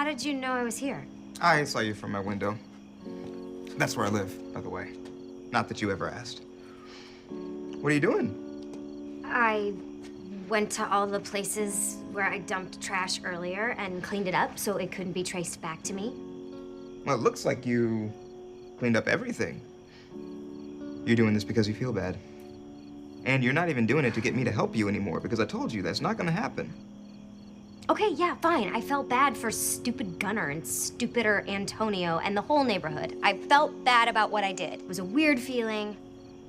did you know I was here? I saw you from my window. That's where I live, by the way. Not that you ever asked. What are you doing? I went to all the places where I dumped trash earlier and cleaned it up so it couldn't be traced back to me. Well, it looks like you cleaned up everything. You're doing this because you feel bad. And you're not even doing it to get me to help you anymore, because I told you that's not gonna happen. Okay, yeah, fine. I felt bad for stupid Gunnar and stupider Antonio and the whole neighborhood. I felt bad about what I did. It was a weird feeling.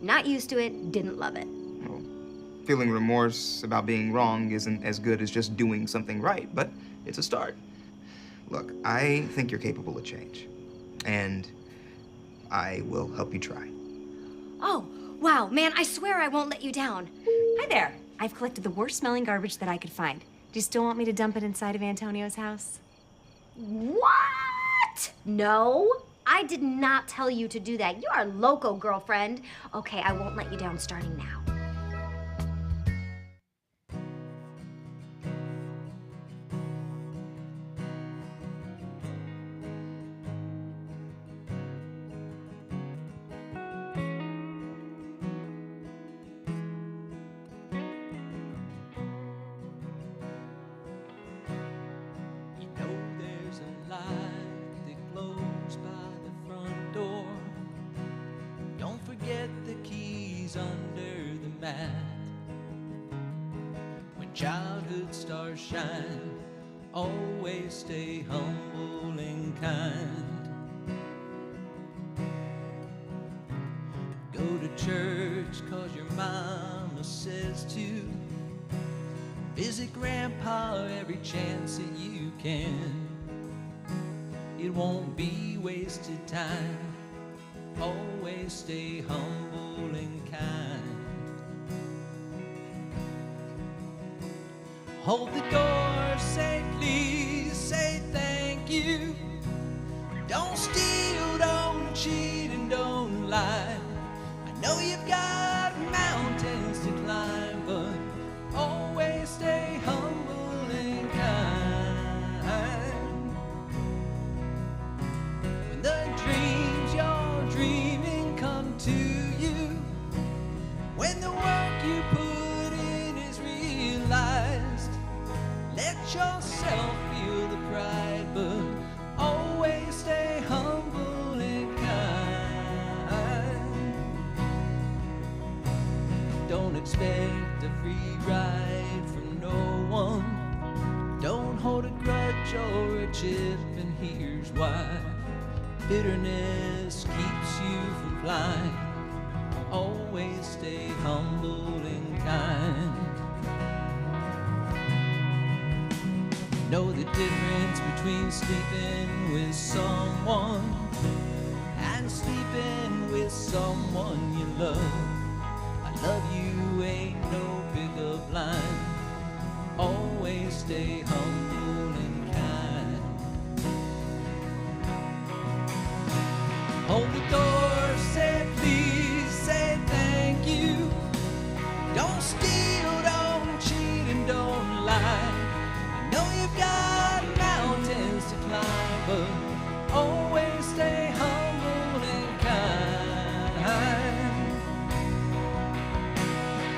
Not used to it, didn't love it. Well, feeling remorse about being wrong isn't as good as just doing something right, but it's a start. Look, I think you're capable of change, and I will help you try. Oh, wow, man, I swear I won't let you down. Hi there. I've collected the worst smelling garbage that I could find. Do you still want me to dump it inside of Antonio's house? What? No, I did not tell you to do that. You are loco, girlfriend. Okay, I won't let you down starting now. Under the mat. When childhood stars shine, always stay humble and kind. Go to church 'cause your mama says to. Visit grandpa every chance that you can. It won't be wasted time. Always stay humble and kind. Hold the door, say please, say thank you. Don't steal, don't cheat, and don't lie. I know you've got mountains to climb, but always stay humble and kind. When the dreams you're dreaming come to you, when the work you put in is realized, let yourself feel the pride, but always stay humble and kind. Don't expect a free ride from no one. Don't hold a grudge or a chip, and here's why. Bitterness keeps you from flying. Always stay humble and kind. Know the difference between sleeping with someone and sleeping with someone you love. I love you ain't no pickup line. Always stay humble and kind. Hold the door, say please, say thank you. Don't steal, don't cheat, and don't lie. I know you've got mountains to climb, but always stay humble and kind.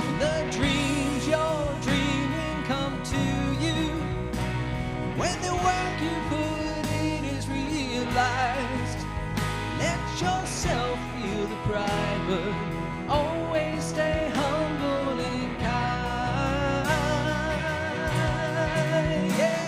When the dreams you're dreaming come to you, when the work you put in is realized, let yourself feel the pride, but always stay humble and kind. Yeah.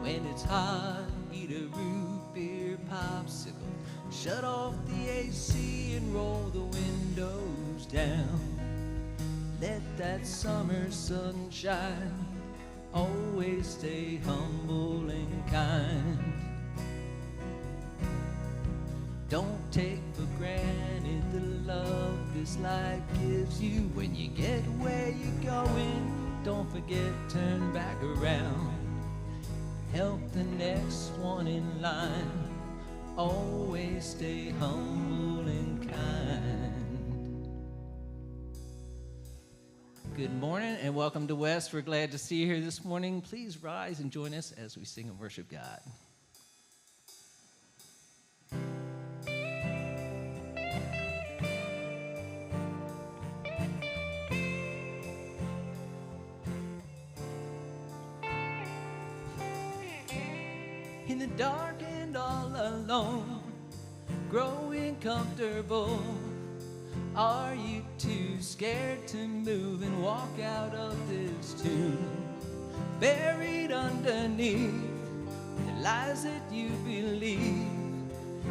When it's hot, eat a root beer popsicle. Shut off the AC and roll the windows down. Let that summer sunshine always stay humble and kind. Don't take for granted the love this life gives you. When you get where you're going, don't forget, turn back around. Help the next one in line. Always stay humble and kind. Good morning and welcome to West. We're glad to see you here this morning. Please rise and join us as we sing and worship God. In the dark and all alone, growing comfortable, are you too scared to move and walk out of this tomb? Buried underneath the lies that you believe,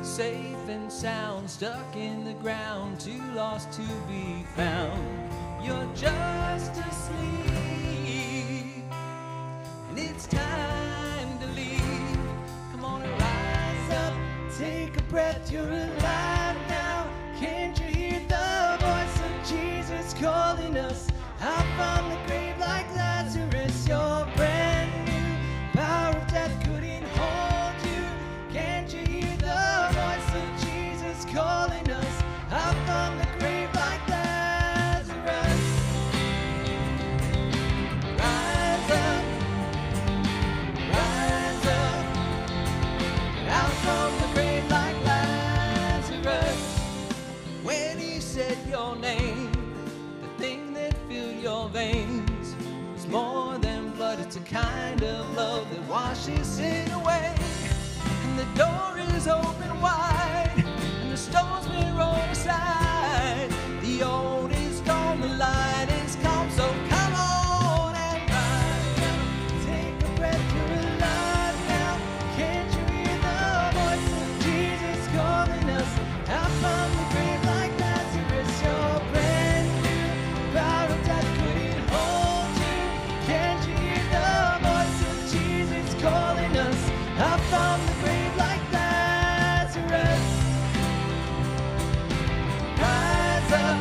safe and sound, stuck in the ground, too lost to be found. You're just asleep, and it's time to leave. Come on and rise up, take a breath, you're alive now. Can't you hear the voice of Jesus calling us out from the grave like Lazarus? You're brand new, power of death couldn't hold you. Can't you hear the voice of Jesus calling us out from the grave like Lazarus? Rise up, out from the grave like Lazarus. When he said your name, the thing that filled your veins was more than blood. It's a kind of love that washes sin away. And the door is open wide, and the stone's been rolled aside. The old is gone, the light is come, so come on and rise up. Take a breath, you're alive now. Can't you hear the voice of Jesus calling us out from the grave like Lazarus? You're brand new, power of death couldn't hold you. Can't you hear the voice of Jesus calling us out from the grave like Lazarus? Rise up,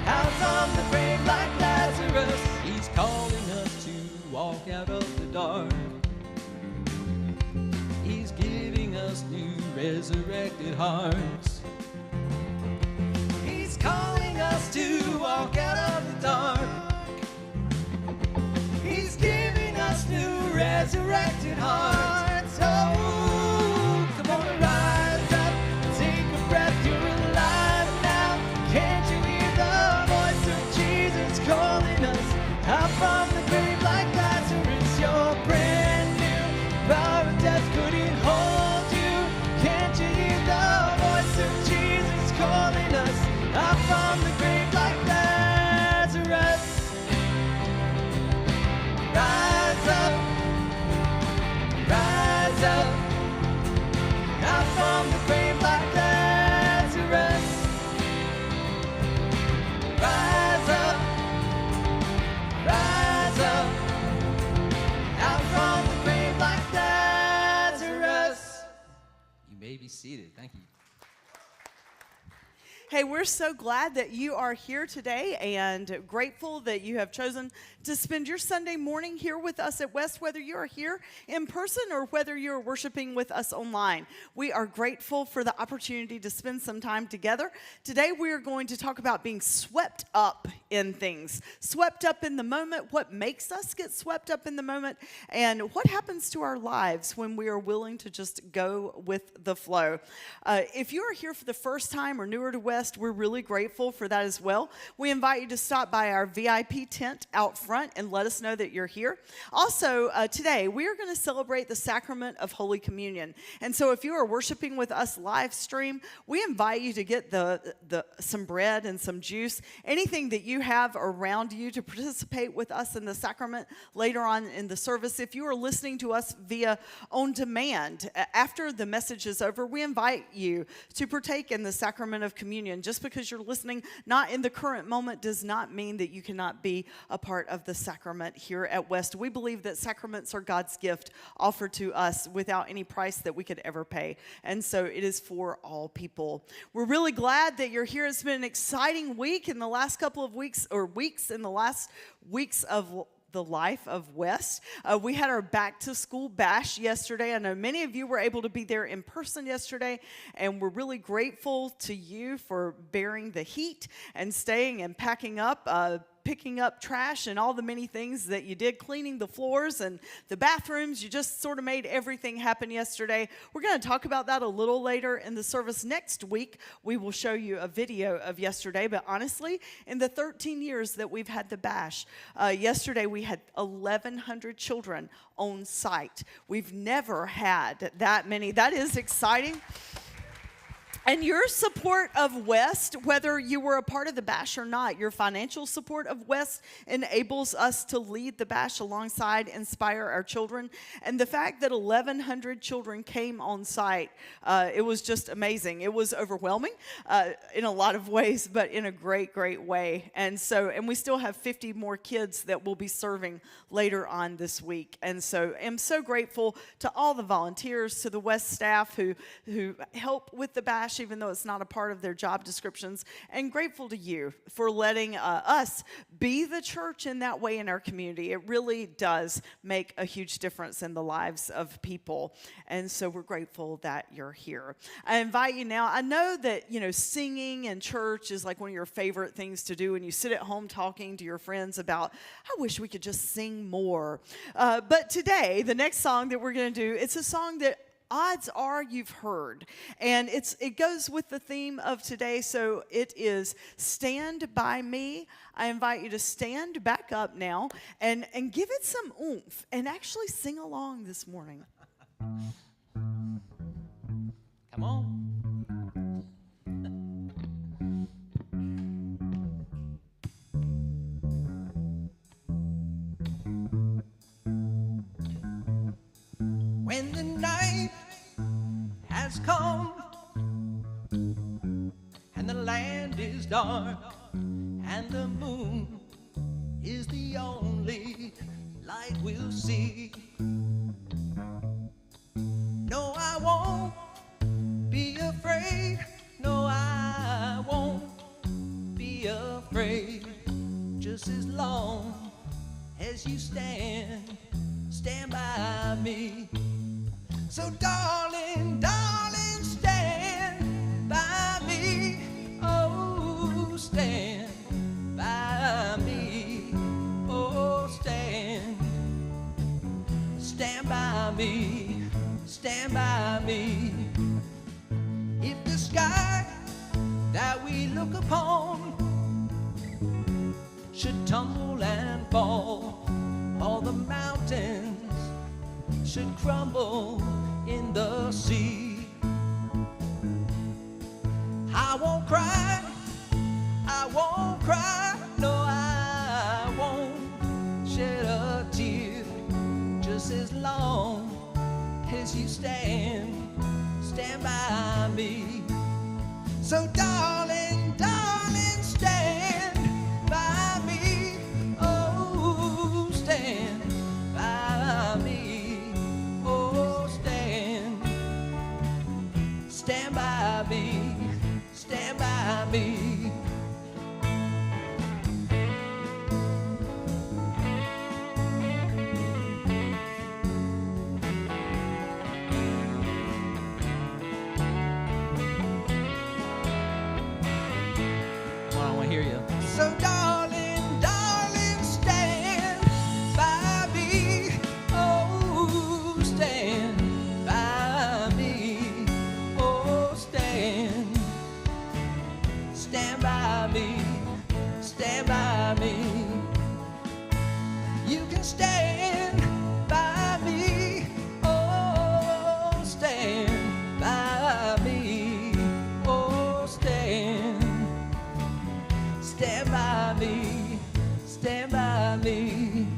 out from the grave like Lazarus. He's calling us to walk out of the dark. He's giving us new resurrected hearts. He's calling us to walk out of the dark. He's giving us new resurrected hearts. Oh, come on and rise up, take a breath, you're alive now. Can't you hear the voice of Jesus calling us out from the grave like Lazarus? You're brand new, power of death couldn't hold you. Can't you hear the voice of Jesus calling us out from the grave like Lazarus? Rise up, out from the grave like Lazarus. Rise up, out from the grave like Lazarus. You may be seated. Thank you. Hey, we're so glad that you are here today and grateful that you have chosen to spend your Sunday morning here with us at West, whether you are here in person or whether you're worshiping with us online. We are grateful for the opportunity to spend some time together. Today, we are going to talk about being swept up in things, swept up in the moment, what makes us get swept up in the moment, and what happens to our lives when we are willing to just go with the flow. If you are here for the first time or newer to West, West. We're really grateful for that as well. We invite you to stop by our VIP tent out front and let us know that you're here. Also, today we are going to celebrate the sacrament of Holy Communion. And so if you are worshiping with us live stream, we invite you to get some bread and some juice, anything that you have around you to participate with us in the sacrament later on in the service. If you are listening to us via on demand, after the message is over, we invite you to partake in the sacrament of communion. Just because you're listening not in the current moment does not mean that you cannot be a part of the sacrament here at West. We believe that sacraments are God's gift offered to us without any price that we could ever pay. And so it is for all people. We're really glad that you're here. It's been an exciting week in the last couple of weeks, or weeks in the last weeks of the life of West. We had our back to school bash yesterday. I know many of you were able to be there in person yesterday, and we're really grateful to you for bearing the heat and staying and packing up, picking up trash and all the many things that you did, cleaning the floors and the bathrooms. You just sort of made everything happen yesterday. We're going to talk about that a little later in the service. Next week, we will show you a video of yesterday. But honestly, in the 13 years that we've had the bash, yesterday we had 1,100 children on site. We've never had that many. That is exciting. And your support of West, whether you were a part of the bash or not, your financial support of West enables us to lead the bash alongside Inspire Our Children. And the fact that 1,100 children came on site, it was just amazing. It was overwhelming in a lot of ways, but in a great, great way. And we still have 50 more kids that we'll be serving later on this week. And so I'm so grateful to all the volunteers, to the West staff who help with the bash, even though it's not a part of their job descriptions, and grateful to you for letting us be the church in that way in our community. It really does make a huge difference in the lives of people, and so we're grateful that you're here. I invite you now. I know that, singing in church is like one of your favorite things to do, and you sit at home talking to your friends about, I wish we could just sing more. But today, the next song that we're going to do, it's a song that odds are you've heard. And it goes with the theme of today, so it is Stand By Me. I invite you to stand back up now and give it some oomph and actually sing along this morning. Come on. When the night has come and the land is dark and the moon is the only light we'll see, no, I won't be afraid. No, I won't be afraid. Just as long as you stand by me. So darling, darling, stand by me. Oh, stand by me. Oh, stand by me. Stand by me. If the sky that we look upon should tumble and fall, all the mountains should crumble in the sea, I won't cry, no, I won't shed a tear, just as long as you stand by me. So darling, darling, stand by me. Oh, stand by me. Oh, stand by me. Stand by me. You can stand by me. Oh, stand by me. Oh, stand by me. Stand by me.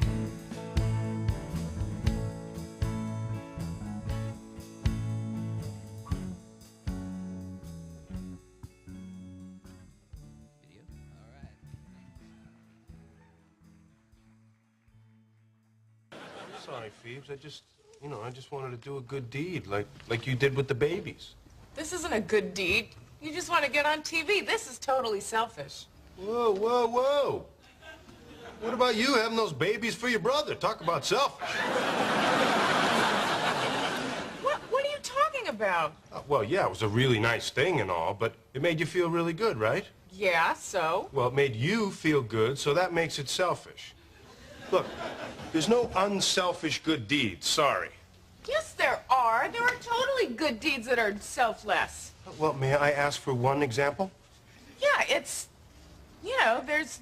Sorry, Phoebes. I just wanted to do a good deed, like you did with the babies. This isn't a good deed. You just want to get on TV. This is totally selfish. Whoa, whoa, whoa. What about you having those babies for your brother? Talk about selfish. What are you talking about? Well, yeah, it was a really nice thing and all, but it made you feel really good, right? Yeah, so? Well, it made you feel good, so that makes it selfish. Look, there's no unselfish good deeds, sorry. Yes, there are. There are totally good deeds that are selfless. Well, may I ask for one example? Yeah, it's, there's...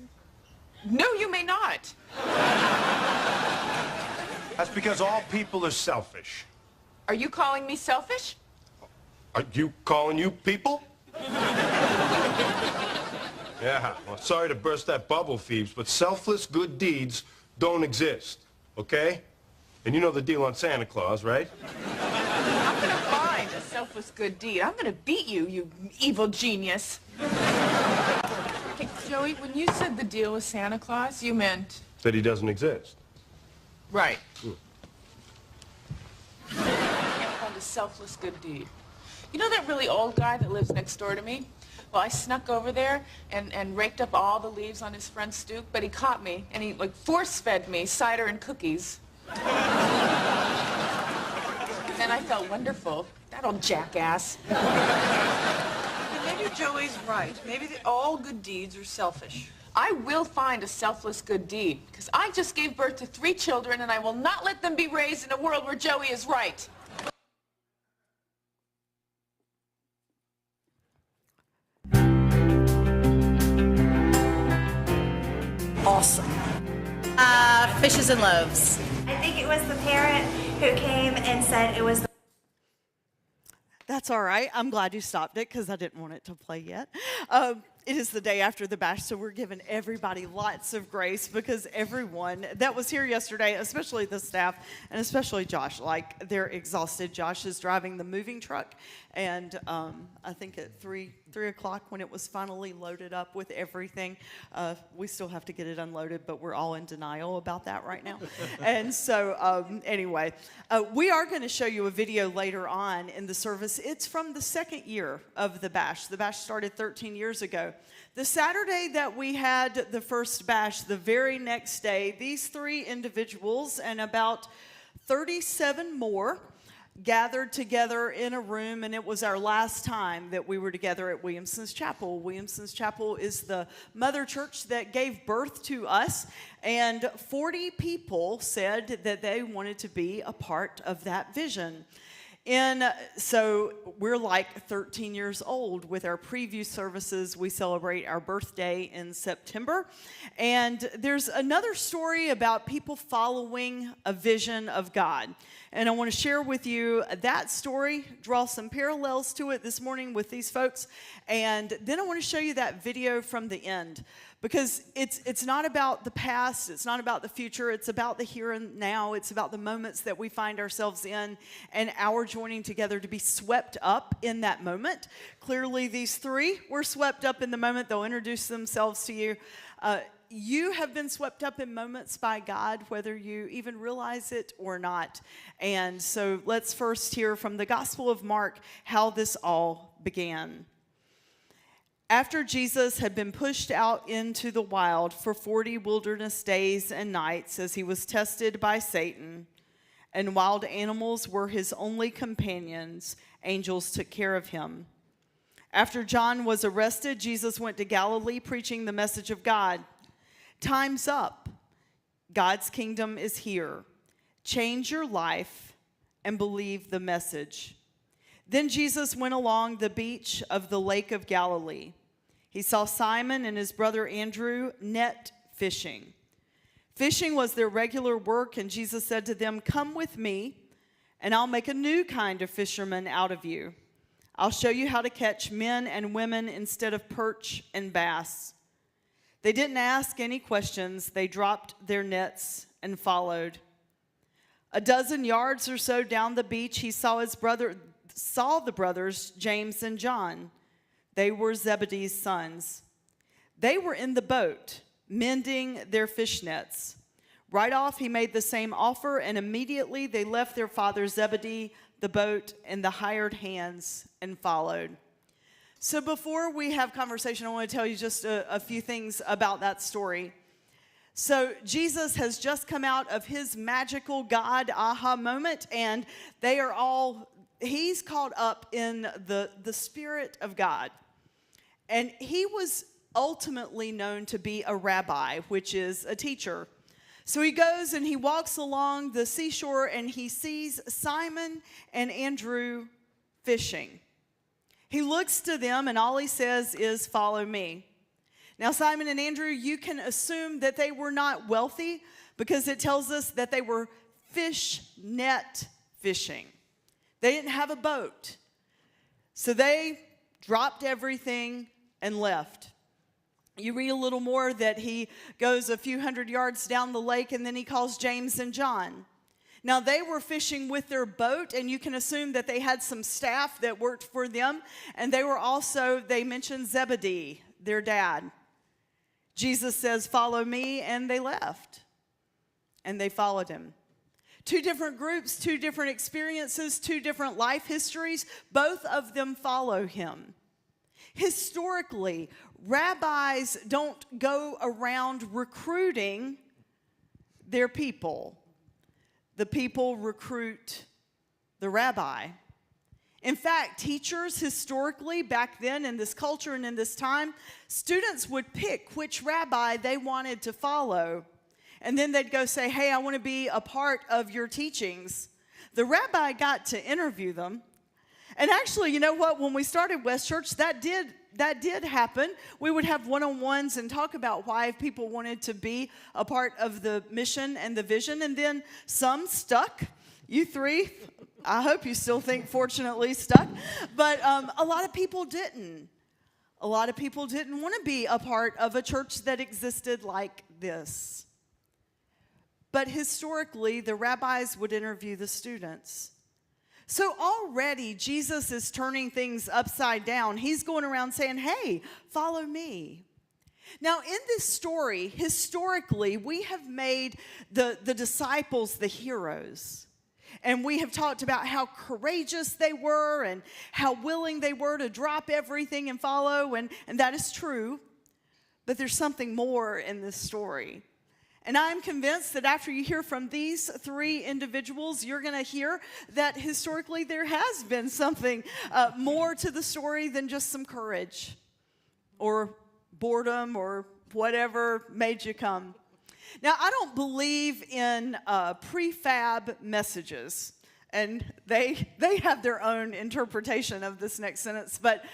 No, you may not. That's because all people are selfish. Are you calling me selfish? Are you calling you people? Yeah, well, sorry to burst that bubble, Phoebes, but selfless good deeds don't exist, okay? And you know the deal on Santa Claus, right? I'm gonna find a selfless good deed. I'm gonna beat you, you evil genius. Okay, Joey, when you said the deal with Santa Claus, you meant... That he doesn't exist. Right. I found a selfless good deed. You know that really old guy that lives next door to me? Well, I snuck over there and raked up all the leaves on his front stoop, but he caught me, and he, force-fed me cider and cookies. And then I felt wonderful. That old jackass. Maybe Joey's right. Maybe all good deeds are selfish. I will find a selfless good deed, because I just gave birth to 3 children, and I will not let them be raised in a world where Joey is right. Awesome. Fishes and loaves. I think it was the parent who came and said it was. That's all right. I'm glad you stopped it because I didn't want it to play yet. It is the day after the bash, so we're giving everybody lots of grace because everyone that was here yesterday, especially the staff and especially Josh, they're exhausted. Josh is driving the moving truck, and I think at 3 o'clock when it was finally loaded up with everything, we still have to get it unloaded, but we're all in denial about that right now. And so anyway, we are going to show you a video later on in the service. It's from the second year of the bash. The bash started 13 years ago. The Saturday that we had the first bash, the very next day, these 3 individuals and about 37 more gathered together in a room, and it was our last time that we were together at Williamson's Chapel. Williamson's Chapel is the mother church that gave birth to us, and 40 people said that they wanted to be a part of that vision. And so we're 13 years old with our preview services. We celebrate our birthday in September. And there's another story about people following a vision of God. And I want to share with you that story, draw some parallels to it this morning with these folks. And then I want to show you that video from the end. Because it's not about the past, it's not about the future, it's about the here and now, it's about the moments that we find ourselves in and our joining together to be swept up in that moment. Clearly these 3 were swept up in the moment. They'll introduce themselves to you. You have been swept up in moments by God, whether you even realize it or not. And so let's first hear from the Gospel of Mark how this all began. After Jesus had been pushed out into the wild for 40 wilderness days and nights as he was tested by Satan, and wild animals were his only companions, angels took care of him. After John was arrested, Jesus went to Galilee preaching the message of God. Time's up. God's kingdom is here. Change your life and believe the message. Then Jesus went along the beach of the Lake of Galilee. He saw Simon and his brother Andrew net fishing. Fishing was their regular work, and Jesus said to them, "Come with me, and I'll make a new kind of fisherman out of you. I'll show you how to catch men and women instead of perch and bass." They didn't ask any questions. They dropped their nets and followed. A dozen yards or so down the beach, he saw the brothers, James and John. They were Zebedee's sons. They were in the boat, mending their fish nets. Right off, he made the same offer, and immediately they left their father Zebedee, the boat, and the hired hands and followed. So before we have conversation, I want to tell you just a few things about that story. So Jesus has just come out of his magical God aha moment, and he's caught up in the Spirit of God. And he was ultimately known to be a rabbi, which is a teacher. So he goes and he walks along the seashore, and he sees Simon and Andrew fishing. He looks to them, and all he says is, "Follow me." Now, Simon and Andrew, you can assume that they were not wealthy, because it tells us that they were fish net fishing. They didn't have a boat. So they dropped everything and left. You read a little more that he goes a few hundred yards down the lake, and then he calls James and John. Now, they were fishing with their boat, and you can assume that they had some staff that worked for them. And they mentioned Zebedee, their dad. Jesus says, "Follow me," and they left. And they followed him. Two different groups, two different experiences, two different life histories. Both of them follow him. Historically, rabbis don't go around recruiting their people. The people recruit the rabbi. In fact, teachers historically, back then in this culture and in this time, students would pick which rabbi they wanted to follow. And then they'd go say, "Hey, I want to be a part of your teachings." The rabbi got to interview them. And actually, you know what? When we started West Church, that did happen. We would have one-on-ones and talk about why people wanted to be a part of the mission and the vision. And then some stuck. You three, I hope you still think, fortunately, stuck. But a lot of people didn't. A lot of people didn't want to be a part of a church that existed like this. But historically, the rabbis would interview the students. So already, Jesus is turning things upside down. He's going around saying, "Hey, follow me." Now, in this story, historically, we have made the disciples the heroes. And we have talked about how courageous they were and how willing they were to drop everything and follow, and that is true. But there's something more in this story. And I'm convinced that after you hear from these three individuals, you're going to hear that historically there has been something more to the story than just some courage or boredom or whatever made you come. Now, I don't believe in prefab messages, and they have their own interpretation of this next sentence, but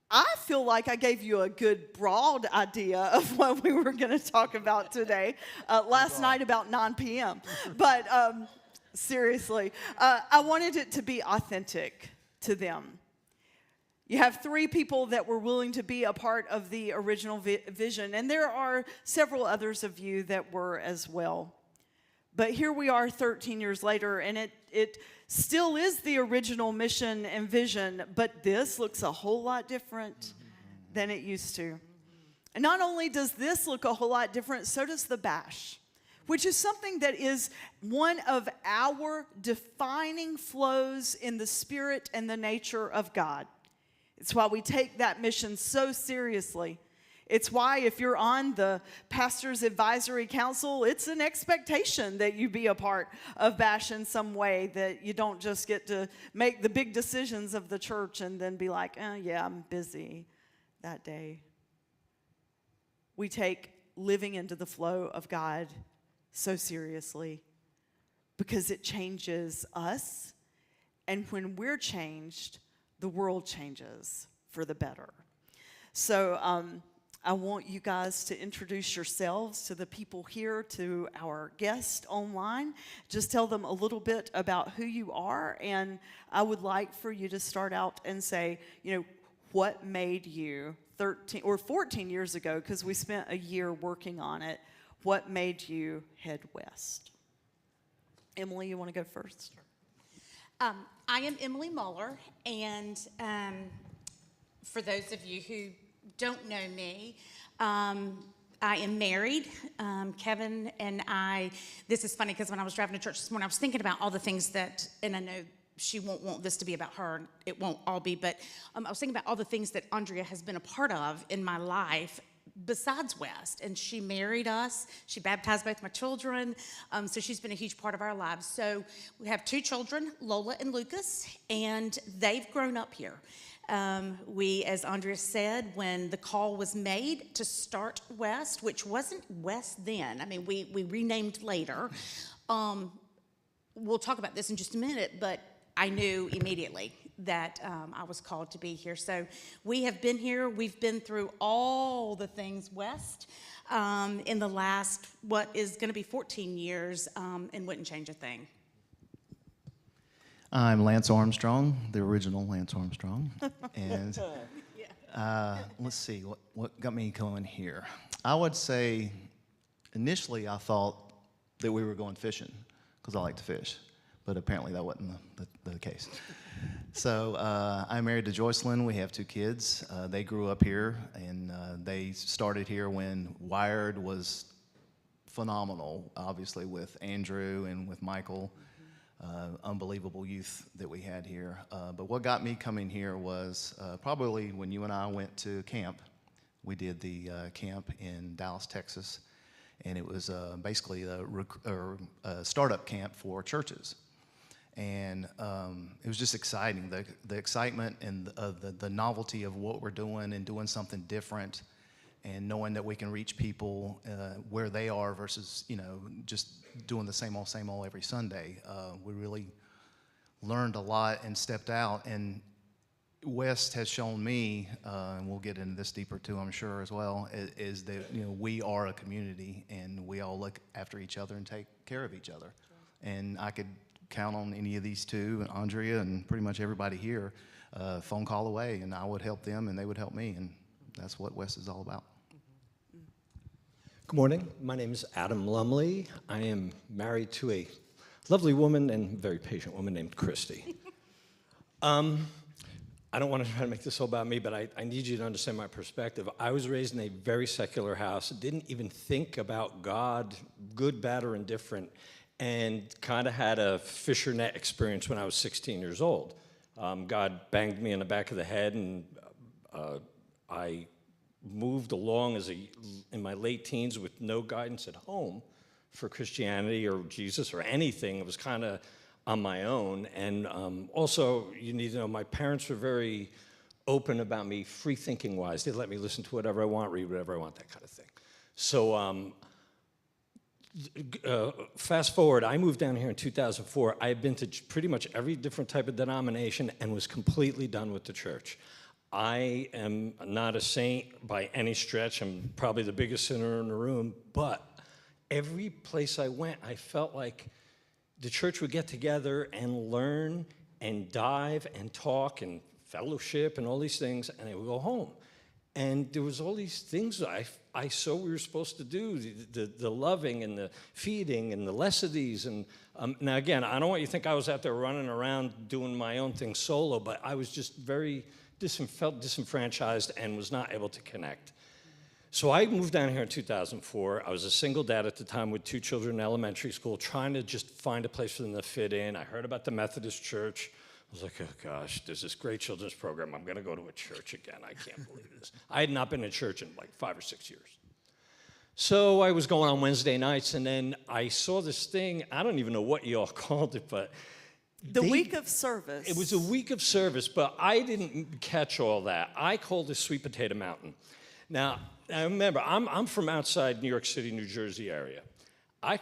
I feel like I gave you a good broad idea of what we were going to talk about today last night about 9 p.m. But seriously, I wanted it to be authentic to them. You have three people that were willing to be a part of the original vision, and there are several others of you that were as well. But here we are 13 years later, and it still is the original mission and vision, but this looks a whole lot different than it used to. And not only does this look a whole lot different, so does the bash, which is something that is one of our defining flows in the spirit and the nature of God. It's why we take that mission so seriously. It's why if you're on the Pastor's Advisory Council, it's an expectation that you be a part of BASH in some way, that you don't just get to make the big decisions of the church and then be like, "Oh, yeah, I'm busy that day." We take living into the flow of God so seriously because it changes us, and when we're changed, the world changes for the better. So I want you guys to introduce yourselves to the people here, to our guests online. Just tell them a little bit about who you are, and I would like for you to start out and say, what made you 13 or 14 years ago, because we spent a year working on it, what made you head west? Emily, you want to go first? I am Emily Muller, and for those of you who don't know me, I am married. Kevin and I, this is funny because when I was driving to church this morning, I was thinking about all the things that, and I know she won't want this to be about her, and it won't all be, but I was thinking about all the things that Andrea has been a part of in my life besides West. And she married us. She baptized both my children. So she's been a huge part of our lives. So we have 2 children, Lola and Lucas, and they've grown up here. We, as Andrea said, when the call was made to start West, which wasn't West then, I mean, we renamed later. We'll talk about this in just a minute, but I knew immediately that I was called to be here. So we have been here. We've been through all the things West in the last, what is going to be 14 years, and wouldn't change a thing. I'm Lance Armstrong, the original Lance Armstrong. And let's see, what got me going here? I would say initially I thought that we were going fishing because I like to fish, but apparently that wasn't the case. So I'm married to Joycelyn. We have 2 kids. They grew up here, and they started here when Wired was phenomenal, obviously, with Andrew and with Michael. Unbelievable youth that we had here. But what got me coming here was probably when you and I went to camp. We did the camp in Dallas, Texas, and it was basically a startup camp for churches. And it was just exciting, the excitement and the novelty of what we're doing and doing something different, and knowing that we can reach people where they are versus, just doing the same old every Sunday. We really learned a lot and stepped out. And West has shown me, and we'll get into this deeper too, I'm sure as well, is that we are a community and we all look after each other and take care of each other. And I could count on any of these 2, and Andrea and pretty much everybody here, phone call away, and I would help them and they would help me, and that's what West is all about. Good morning. My name is Adam Lumley. I am married to a lovely woman and very patient woman named Christy. I don't want to try to make this all about me, but I need you to understand my perspective. I was raised in a very secular house, didn't even think about God, good, bad, or indifferent, and kind of had a fisher net experience when I was 16 years old. God banged me in the back of the head, and I moved along in my late teens with no guidance at home for Christianity or Jesus or anything. It was kind of on my own. And also, you need to know, my parents were very open about me, free-thinking wise. They let me listen to whatever I want, read whatever I want, that kind of thing. So fast forward, I moved down here in 2004. I had been to pretty much every different type of denomination and was completely done with the church. I am not a saint by any stretch. I'm probably the biggest sinner in the room, but every place I went, I felt like the church would get together and learn and dive and talk and fellowship and all these things, and they would go home. And there was all these things I saw we were supposed to do, the loving and the feeding and the less of these. And now again, I don't want you to think I was out there running around doing my own thing solo, but I was just very felt disenfranchised and was not able to connect. So I moved down here in 2004. I was a single dad at the time with 2 children in elementary school, trying to just find a place for them to fit in. I heard about the Methodist Church. I was like, oh gosh, there's this great children's program. I'm going to go to a church again. I can't believe this. I had not been in church in like 5 or 6 years. So I was going on Wednesday nights, and then I saw this thing. I don't even know what you all called it, but The week of service. It was a week of service, but I didn't catch all that. I called it Sweet Potato Mountain. Now, I remember, I'm from outside New York City, New Jersey area. I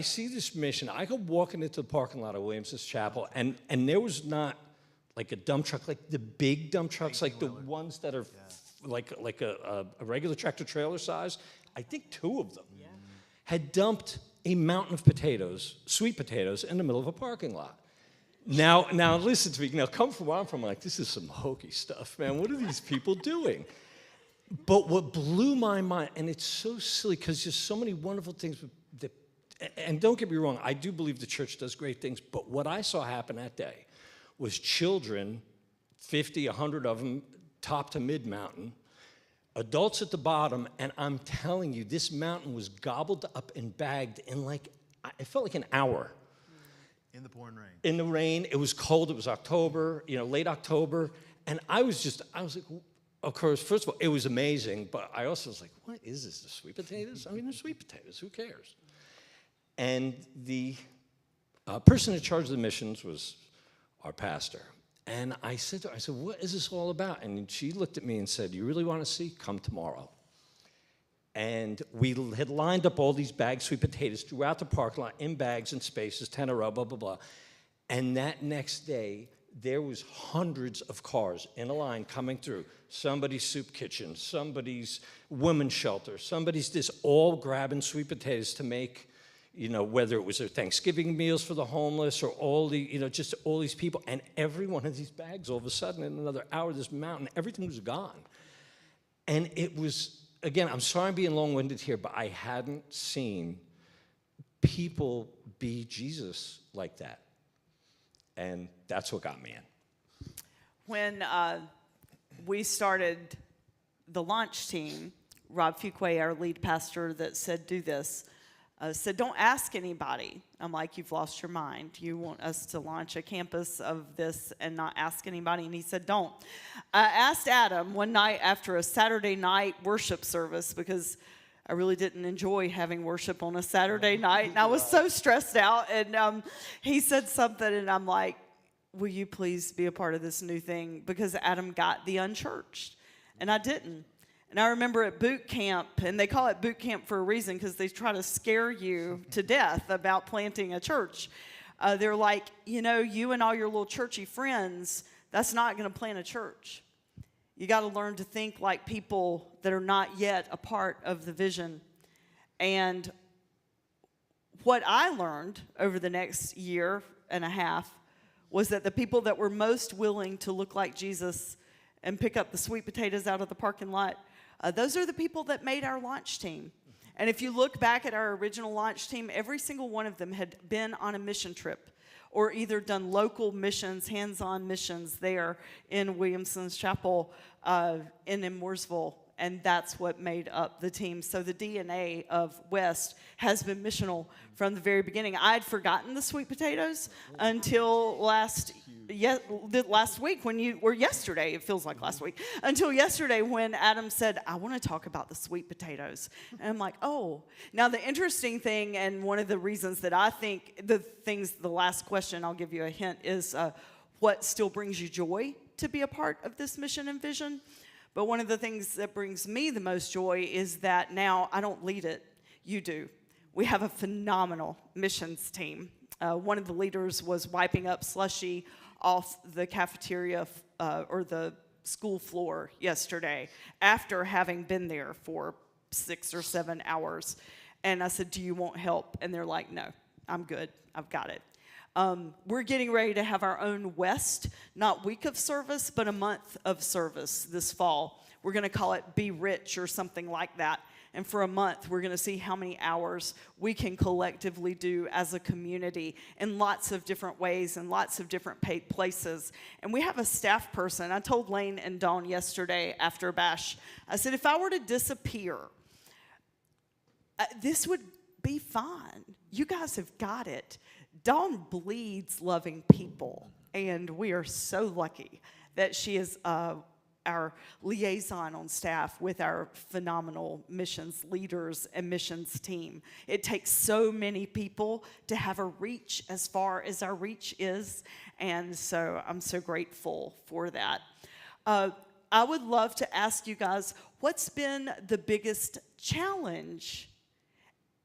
see this mission. I go walking into the parking lot of Williams's Chapel, and there was not like a dump truck, like the big dump trucks, like the ones that are like a regular tractor trailer size, I think 2 of them, had dumped a mountain of potatoes, sweet potatoes, in the middle of a parking lot. Now listen to me. Now come from where I'm from, like, this is some hokey stuff, man. What are these people doing? But what blew my mind, and it's so silly because there's so many wonderful things that, and don't get me wrong, I do believe the church does great things, but what I saw happen that day was children, 50, 100 of them, top to mid-mountain, adults at the bottom, and I'm telling you, this mountain was gobbled up and bagged in like, it felt like an hour. In the pouring rain. In the rain, it was cold, it was October, late October, and I was like, of course, first of all, it was amazing, but I also was like, what is this, the sweet potatoes? I mean, they're sweet potatoes, who cares? And the person in charge of the missions was our pastor. And I said to her, what is this all about? And she looked at me and said, you really want to see? Come tomorrow. And we had lined up all these bagged sweet potatoes throughout the parking lot in bags and spaces, 10 a row, blah, blah, blah. And that next day, there was hundreds of cars in a line coming through. Somebody's soup kitchen, somebody's women's shelter, somebody's this, all grabbing sweet potatoes to make, whether it was their Thanksgiving meals for the homeless or all the, just all these people. And every one of these bags, all of a sudden, in another hour, this mountain, everything was gone. And it was, again, I'm sorry I'm being long-winded here, but I hadn't seen people be Jesus like that. And that's what got me in. When we started the launch team, Rob Fuquay, our lead pastor that said, do this, said, don't ask anybody. I'm like, you've lost your mind. You want us to launch a campus of this and not ask anybody? And he said, don't. I asked Adam one night after a Saturday night worship service, because I really didn't enjoy having worship on a Saturday night, and I was so stressed out. And he said something, and I'm like, will you please be a part of this new thing? Because Adam got the unchurched, and I didn't. And I remember at boot camp, and they call it boot camp for a reason, because they try to scare you to death about planting a church. They're like, you and all your little churchy friends, that's not going to plant a church. You got to learn to think like people that are not yet a part of the vision. And what I learned over the next year and a half was that the people that were most willing to look like Jesus and pick up the sweet potatoes out of the parking lot, those are the people that made our launch team. And if you look back at our original launch team, every single one of them had been on a mission trip or either done local missions, hands-on missions there in Williamson's Chapel and in Mooresville. And that's what made up the team. So the DNA of West has been missional from the very beginning. I'd forgotten the sweet potatoes until last week yesterday, it feels like last week, until yesterday when Adam said, I want to talk about the sweet potatoes. And I'm like, oh. Now the interesting thing, and one of the reasons that I think the last question, I'll give you a hint, is what still brings you joy to be a part of this mission and vision? But one of the things that brings me the most joy is that now I don't lead it, you do. We have a phenomenal missions team. One of the leaders was wiping up slushy off the cafeteria or the school floor yesterday after having been there for 6 or 7 hours. And I said, do you want help? And they're like, no, I'm good. I've got it. We're getting ready to have our own West, not week of service, but a month of service this fall. We're going to call it Be Rich or something like that. And for a month, we're going to see how many hours we can collectively do as a community in lots of different ways and lots of different places. And we have a staff person. I told Lane and Dawn yesterday after Bash, I said, if I were to disappear, this would be fine. You guys have got it. Dawn bleeds loving people, and we are so lucky that she is our liaison on staff with our phenomenal missions leaders and missions team. It takes so many people to have a reach as far as our reach is, and so I'm so grateful for that. I would love to ask you guys, what's been the biggest challenge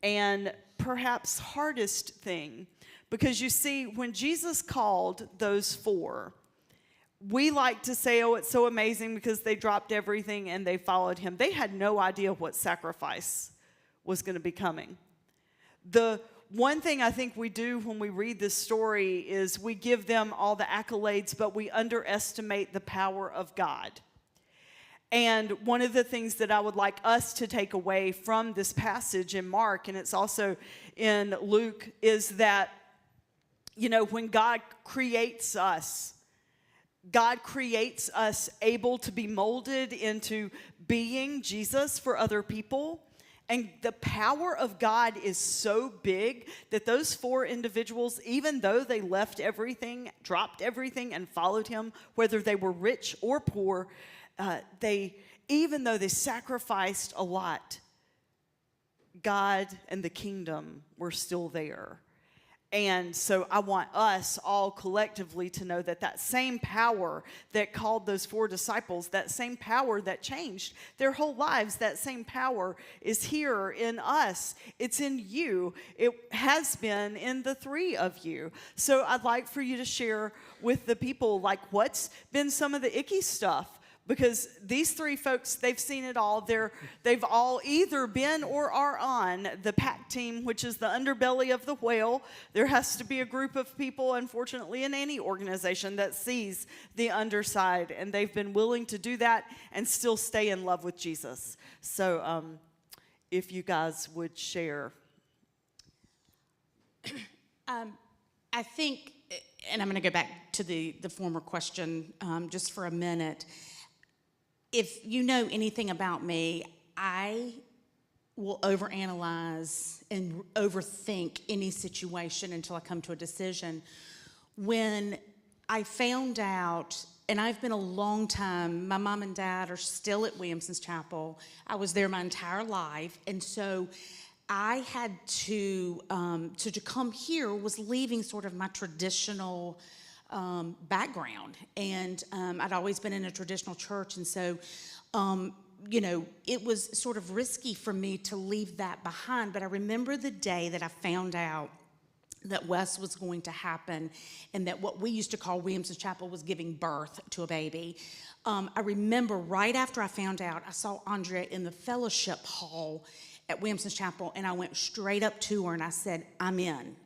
and perhaps hardest thing? Because you see, when Jesus called those 4, we like to say, oh, it's so amazing because they dropped everything and they followed him. They had no idea what sacrifice was going to be coming. The one thing I think we do when we read this story is we give them all the accolades, but we underestimate the power of God. And one of the things that I would like us to take away from this passage in Mark, and it's also in Luke, is that, you know, when God creates us able to be molded into being Jesus for other people. And the power of God is so big that those 4 individuals, even though they left everything, dropped everything, and followed him, whether they were rich or poor, even though they sacrificed a lot, God and the kingdom were still there. And so I want us all collectively to know that that same power that called those 4 disciples, that same power that changed their whole lives, that same power is here in us. It's in you. It has been in the 3 of you. So I'd like for you to share with the people, like, what's been some of the icky stuff. Because these 3 folks, they've seen it all. They've all either been or are on the PAC team, which is the underbelly of the whale. There has to be a group of people, unfortunately, in any organization that sees the underside. And they've been willing to do that and still stay in love with Jesus. So if you guys would share. I think, and I'm going to go back to the former question just for a minute. If you know anything about me, I will overanalyze and overthink any situation until I come to a decision. When I found out, and I've been a long time, my mom and dad are still at Williamson's Chapel. I was there my entire life, and so I had to come here was leaving sort of my traditional background, and I'd always been in a traditional church, and so you know, it was sort of risky for me to leave that behind. But I remember the day that I found out that Wes was going to happen, and that what we used to call Williamson's Chapel was giving birth to a baby. I remember right after I found out, I saw Andrea in the fellowship hall at Williamson's Chapel, and I went straight up to her and I said, I'm in.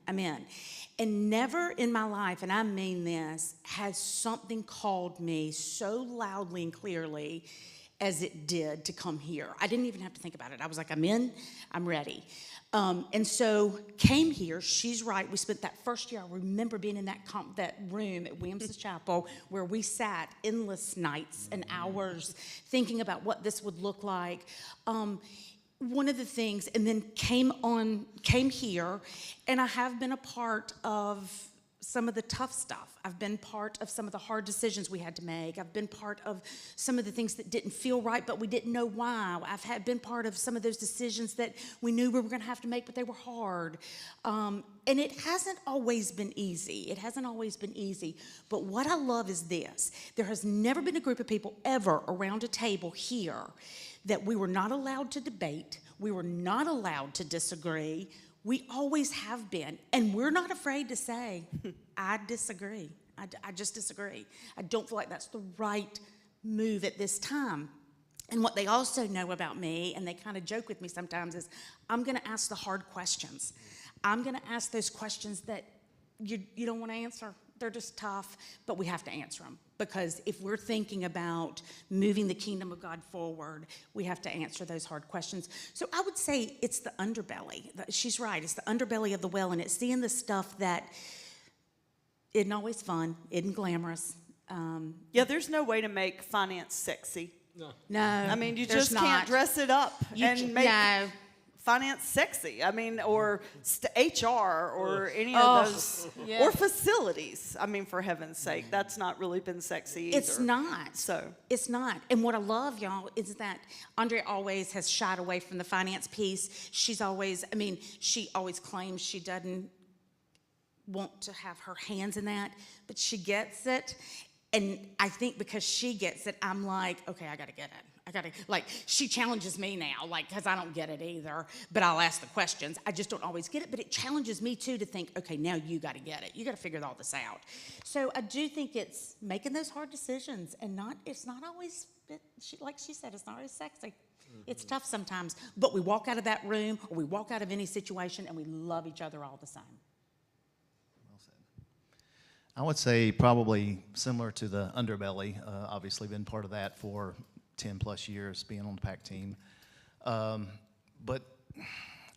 And never in my life, and I mean this, has something called me so loudly and clearly as it did to come here. I didn't even have to think about it. I was like, I'm in, I'm ready. And so came here. She's right. We spent that first year, I remember being in that room at Williamson's Chapel where we sat endless nights and hours thinking about what this would look like. One of the things, and then came here, and I have been a part of some of the tough stuff. I've been part of some of the hard decisions we had to make. I've been part of some of the things that didn't feel right, but we didn't know why. I've been part of some of those decisions that we knew we were going to have to make, but they were hard. And it hasn't always been easy. But what I love is this. There has never been a group of people ever around a table here that we were not allowed to debate. We were not allowed to disagree. We always have been, and we're not afraid to say, I disagree. I just disagree. I don't feel like that's the right move at this time. And what they also know about me, and they kind of joke with me sometimes, is I'm going to ask the hard questions. I'm going to ask those questions that you don't want to answer. They're just tough, but we have to answer them. Because if we're thinking about moving the kingdom of God forward, we have to answer those hard questions. So I would say it's the underbelly. She's right. It's the underbelly of the well, and it's seeing the stuff that isn't always fun, isn't glamorous. Yeah, there's no way to make finance sexy. No. I mean, you just can't dress it up and make finance sexy. I mean, or HR or any of those, or facilities. I mean, for heaven's sake, that's not really been sexy either. It's not. So it's not. And what I love, y'all, is that Andrea always has shied away from the finance piece. She's always, I mean, she always claims she doesn't want to have her hands in that, but she gets it. And I think because she gets it, I'm like, okay, I got to get it. like, she challenges me now, like, because I don't get it either, but I'll ask the questions. I just don't always get it, but it challenges me too to think, okay, now you got to get it. You got to figure all this out. So I do think it's making those hard decisions, and it's not always, like she said, it's not always sexy. It's tough sometimes, but we walk out of that room or we walk out of any situation and we love each other all the same. Well said. I would say probably similar to the underbelly. Obviously been part of that for 10 plus years, being on the PAC team. But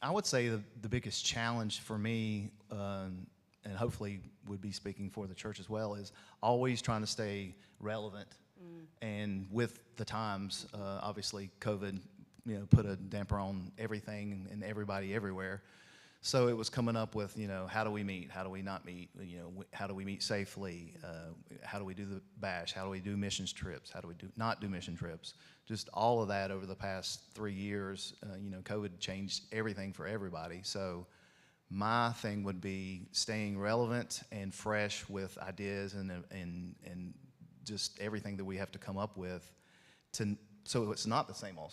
I would say the biggest challenge for me, and hopefully would be speaking for the church as well, is always trying to stay relevant. And with the times, obviously COVID, put a damper on everything and everybody everywhere. So it was coming up with, how do we meet? How do we not meet? How do we meet safely? How do we do the bash? How do we do missions trips? How do we not do mission trips? Just all of that over the past 3 years. COVID changed everything for everybody. So my thing would be staying relevant and fresh with ideas and just everything that we have to come up with so it's not the same old,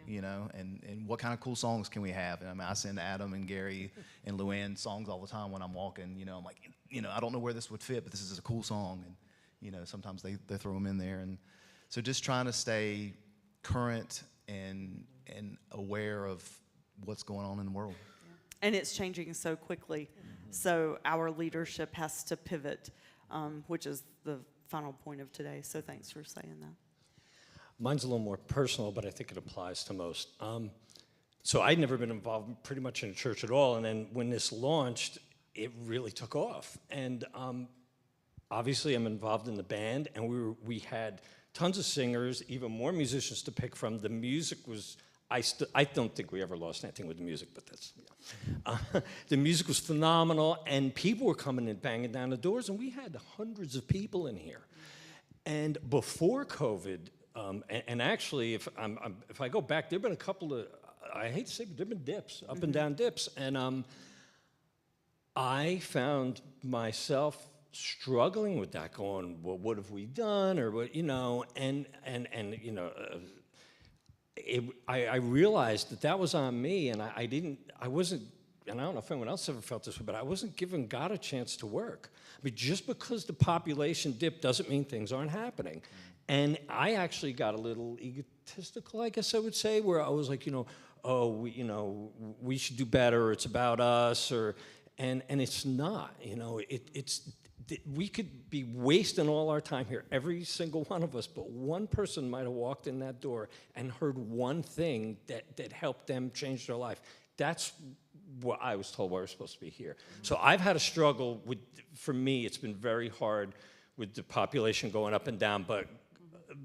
and what kind of cool songs can we have? And I send Adam and Gary and Luann songs all the time when I'm walking, I'm like, I don't know where this would fit, but this is a cool song. And, sometimes they throw them in there. And so just trying to stay current and aware of what's going on in the world. And it's changing so quickly. So our leadership has to pivot, which is the final point of today. So thanks for saying that. Mine's a little more personal, but I think it applies to most. So I'd never been involved pretty much in a church at all, and then when this launched, it really took off. And obviously I'm involved in the band, and we had tons of singers, even more musicians to pick from. The music was, I don't think we ever lost anything with the music, but that's, the music was phenomenal, and people were coming and banging down the doors, and we had hundreds of people in here. And before COVID, and actually, if I go back, there've been a couple of, I hate to say, but there've been dips, up and down dips, and I found myself struggling with that, going, well, what have we done, or what, I realized that was on me, and I wasn't, and I don't know if anyone else ever felt this way, but I wasn't giving God a chance to work. I mean, just because the population dipped doesn't mean things aren't happening. And I actually got a little egotistical, I guess I would say, where I was like, we should do better, or it's about us, and it's not, we could be wasting all our time here, every single one of us, but one person might have walked in that door and heard one thing that helped them change their life. That's what I was told why we're supposed to be here. So I've had a struggle with, for me, it's been very hard with the population going up and down, but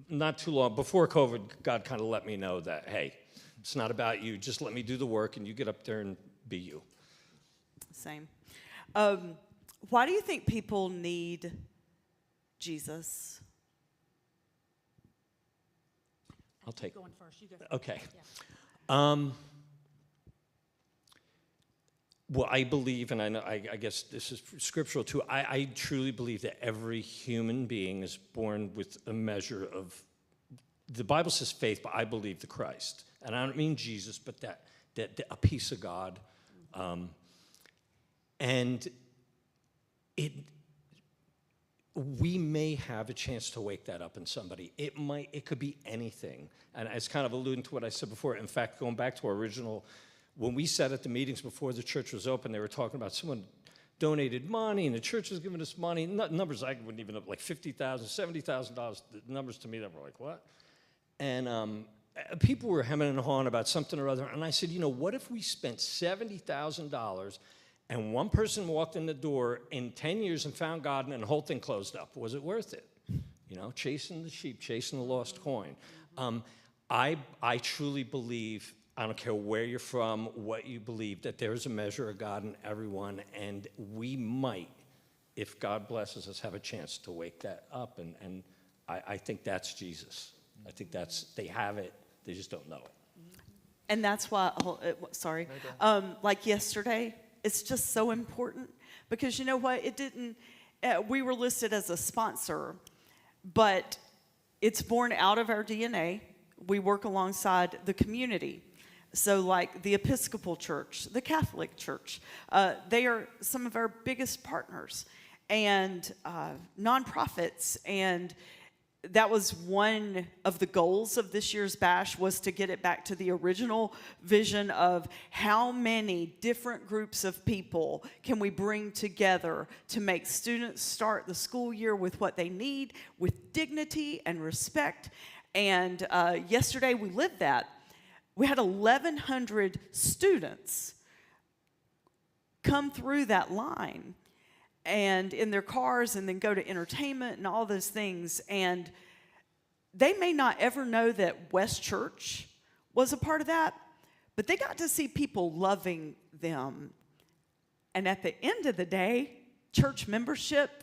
not too long, before COVID, God kind of let me know that, hey, it's not about you, just let me do the work and you get up there and be you. Same. Why do you think people need Jesus? I'll take going first. You go first. Okay. Yeah. Well, I believe, and I guess this is scriptural too, I truly believe that every human being is born with a measure of, the Bible says faith, but I believe the Christ. And I don't mean Jesus, but that a piece of God. And we may have a chance to wake that up in somebody. It could be anything. And it's kind of alluding to what I said before. In fact, going back to our original, when we sat at the meetings before the church was open, they were talking about someone donated money and the church was giving us money. Numbers I wouldn't even know, like $50,000, $70,000. The numbers to me that were like, what? And people were hemming and hawing about something or other. And I said, what if we spent $70,000 and one person walked in the door in 10 years and found God and the whole thing closed up? Was it worth it? Chasing the sheep, chasing the lost coin. I truly believe, I don't care where you're from, what you believe, that there's a measure of God in everyone, and we might, if God blesses us, have a chance to wake that up, and I think that's Jesus. I think they have it, they just don't know it. And that's why, like yesterday, it's just so important, because you know what, we were listed as a sponsor, but it's born out of our DNA. we work alongside the community. So like the Episcopal Church, the Catholic Church, they are some of our biggest partners, and nonprofits. And that was one of the goals of this year's bash, was to get it back to the original vision of how many different groups of people can we bring together to make students start the school year with what they need, with dignity and respect. And yesterday we lived that. We had 1,100 students come through that line and in their cars, and then go to entertainment and all those things. And they may not ever know that West Church was a part of that, but they got to see people loving them. And at the end of the day, church membership,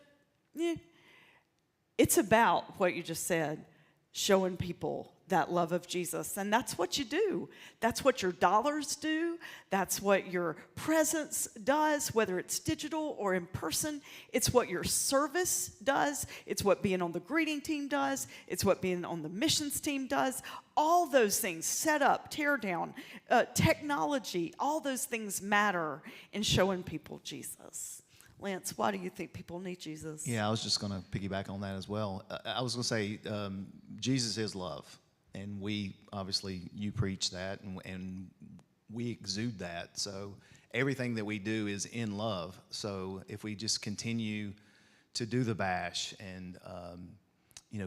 it's about what you just said, showing people that love of Jesus. And that's what you do. That's what your dollars do. That's what your presence does, whether it's digital or in person. It's what your service does. It's what being on the greeting team does. It's what being on the missions team does. All those things, set up, tear down, technology, all those things matter in showing people Jesus. Lance, why do you think people need Jesus? Yeah, I was just going to piggyback on that as well. I was going to say Jesus is love. And we, obviously, you preach that, and we exude that. So everything that we do is in love. So if we just continue to do the bash and,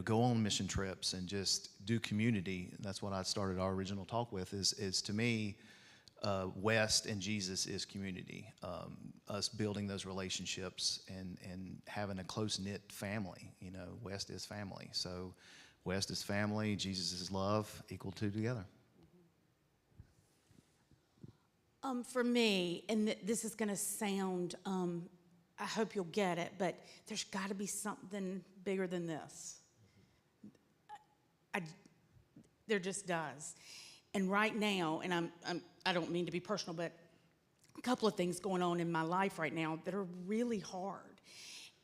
go on mission trips and just do community, that's what I started our original talk with, is to me, West and Jesus is community. Us building those relationships and having a close-knit family. West is family. So West is family, Jesus is love, equal to together. For me, and this is going to sound, I hope you'll get it, but there's got to be something bigger than this. There just does. And right now, and I don't mean to be personal, but a couple of things going on in my life right now that are really hard.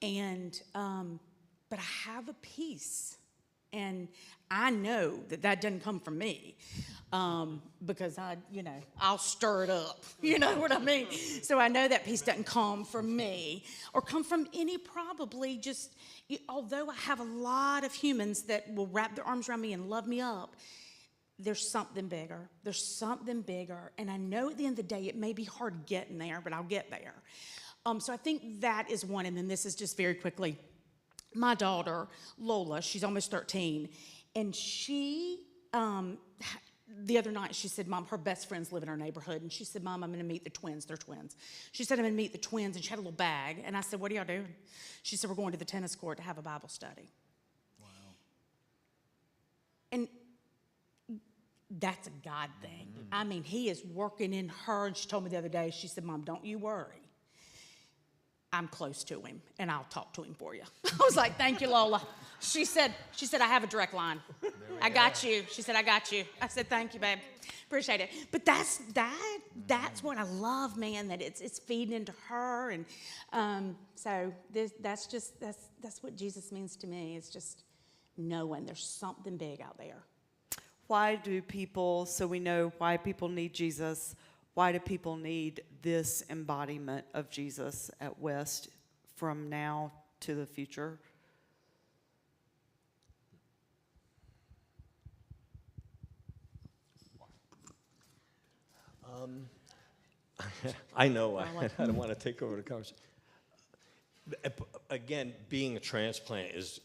And, but I have a peace. And I know that doesn't come from me, because I'll stir it up. You know what I mean? So I know that peace doesn't come from me or come from any, probably just, although I have a lot of humans that will wrap their arms around me and love me up, there's something bigger. There's something bigger. And I know at the end of the day, it may be hard getting there, but I'll get there. So I think that is one. And then this is just very quickly. My daughter, Lola, she's almost 13, and she, the other night, she said, Mom, her best friends live in our neighborhood, and she said, Mom, I'm going to meet the twins. They're twins. She said, I'm going to meet the twins, and she had a little bag, and I said, what are y'all doing? She said, we're going to the tennis court to have a Bible study. Wow. And that's a God thing. Mm-hmm. I mean, he is working in her, and she told me the other day, she said, Mom, don't you worry. I'm close to him, and I'll talk to him for you. I was like, thank you, Lola. She said, I have a direct line. I got you. She said, I got you. I said, thank you, babe. Appreciate it. But that's what I love, man, that it's feeding into her. And so that's what Jesus means to me. It's just knowing there's something big out there. Why do people, so we know why people need Jesus, why do people need this embodiment of Jesus at West from now to the future? I know. I don't want to take over the conversation. Again, being a transplant is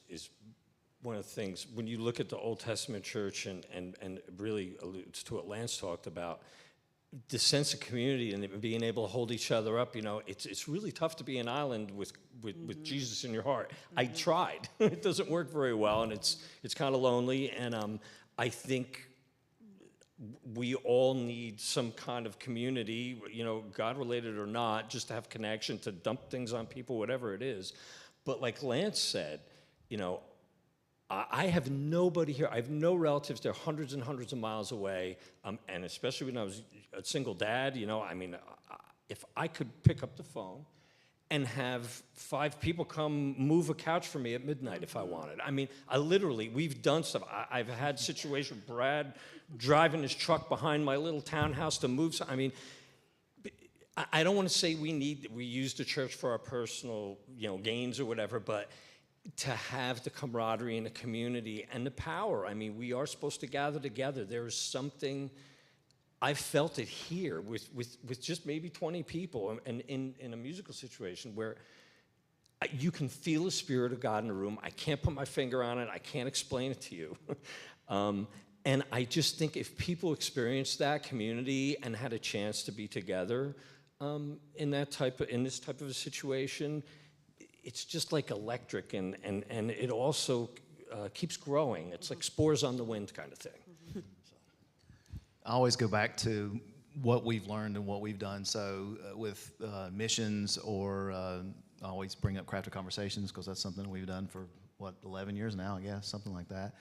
one of the things. When you look at the Old Testament church and it really alludes to what Lance talked about, the sense of community and being able to hold each other up, it's really tough to be an island with Jesus in your heart. I tried. It doesn't work very well, and it's kind of lonely. And I think we all need some kind of community, God-related or not, just to have connection, to dump things on people, whatever it is. But like Lance said, I have nobody here. I have no relatives. They're hundreds and hundreds of miles away. And especially when I was a single dad, if I could pick up the phone and have 5 people come move a couch for me at midnight if I wanted. I mean, we've done stuff. I've had situations with Brad driving his truck behind my little townhouse to move. I mean, I don't want to say we use the church for our personal, gains or whatever, but to have the camaraderie in the community and the power. I mean, we are supposed to gather together. There is something, I felt it here with just maybe 20 people and in a musical situation where you can feel the Spirit of God in the room. I can't put my finger on it. I can't explain it to you. And I just think if people experienced that community and had a chance to be together in this type of a situation, it's just like electric, and it also keeps growing. It's like spores on the wind kind of thing. I always go back to what we've learned and what we've done. So with missions, or I always bring up Crafted Conversations because that's something we've done for, 11 years now, I guess, something like that.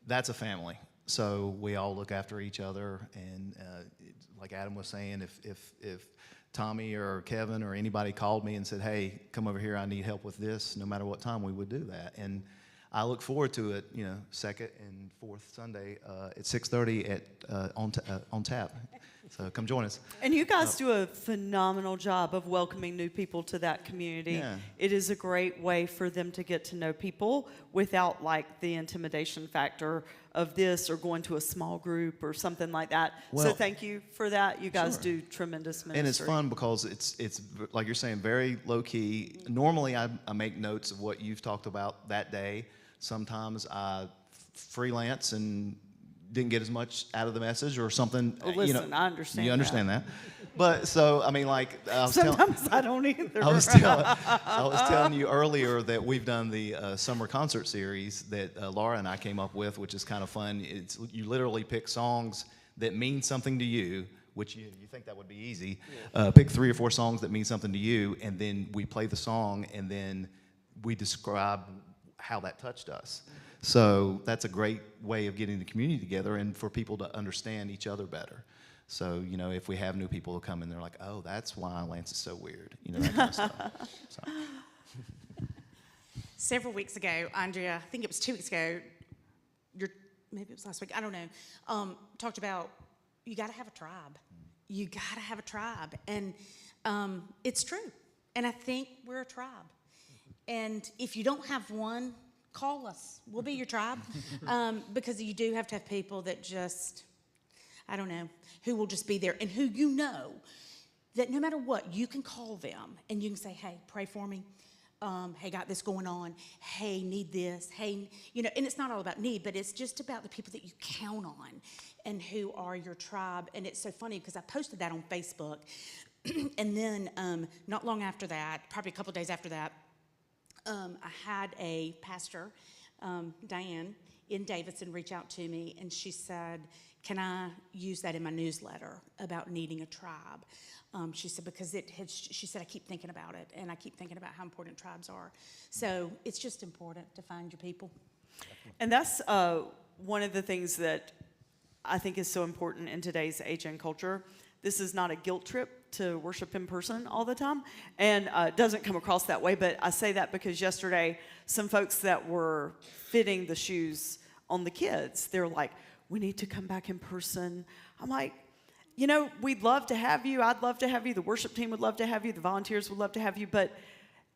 That's a family. So we all look after each other, and like Adam was saying, if Tommy or Kevin or anybody called me and said, hey, come over here, I need help with this, no matter what time, we would do that. And I look forward to it, second and fourth Sunday at 6:30 on tap. So come join us. And you guys do a phenomenal job of welcoming new people to that community. Yeah. It is a great way for them to get to know people without the intimidation factor of this or going to a small group or something like that. Well, so thank you for that. You guys sure. do tremendous ministry. And it's fun because it's like you're saying, very low key. Normally I make notes of what you've talked about that day. Sometimes I freelance and didn't get as much out of the message or something. Well, listen, I understand. You understand that. But so, I mean, I was sometimes I don't either. I was telling you earlier that we've done the summer concert series that Laura and I came up with, which is kind of fun. You literally pick songs that mean something to you, which you think that would be easy. Pick 3 or 4 songs that mean something to you, and then we play the song, and then we describe how that touched us. So that's a great way of getting the community together and for people to understand each other better. So, if we have new people who come in, they're like, oh, that's why Lance is so weird, that kind of stuff. So. Several weeks ago, Andrea, I think it was 2 weeks ago, maybe it was last week, I don't know, talked about you got to have a tribe. You got to have a tribe. And it's true. And I think we're a tribe. And if you don't have one, call us. We'll be your tribe. Because you do have to have people that just, I don't know, who will just be there and who that no matter what, you can call them and you can say, hey, pray for me. Hey, got this going on. Hey, need this. Hey, and it's not all about need, but it's just about the people that you count on and who are your tribe. And it's so funny because I posted that on Facebook. And then not long after that, probably a couple of days after that, I had a pastor, Diane, in Davidson reach out to me, and she said, can I use that in my newsletter about needing a tribe? She said, because she said, I keep thinking about it, and I keep thinking about how important tribes are. So it's just important to find your people. And that's one of the things that I think is so important in today's age and culture. This is not a guilt trip to worship in person all the time, and it doesn't come across that way, but I say that because yesterday, some folks that were fitting the shoes on the kids, they're like, we need to come back in person. I'm like, we'd love to have you. I'd love to have you. The worship team would love to have you. The volunteers would love to have you, but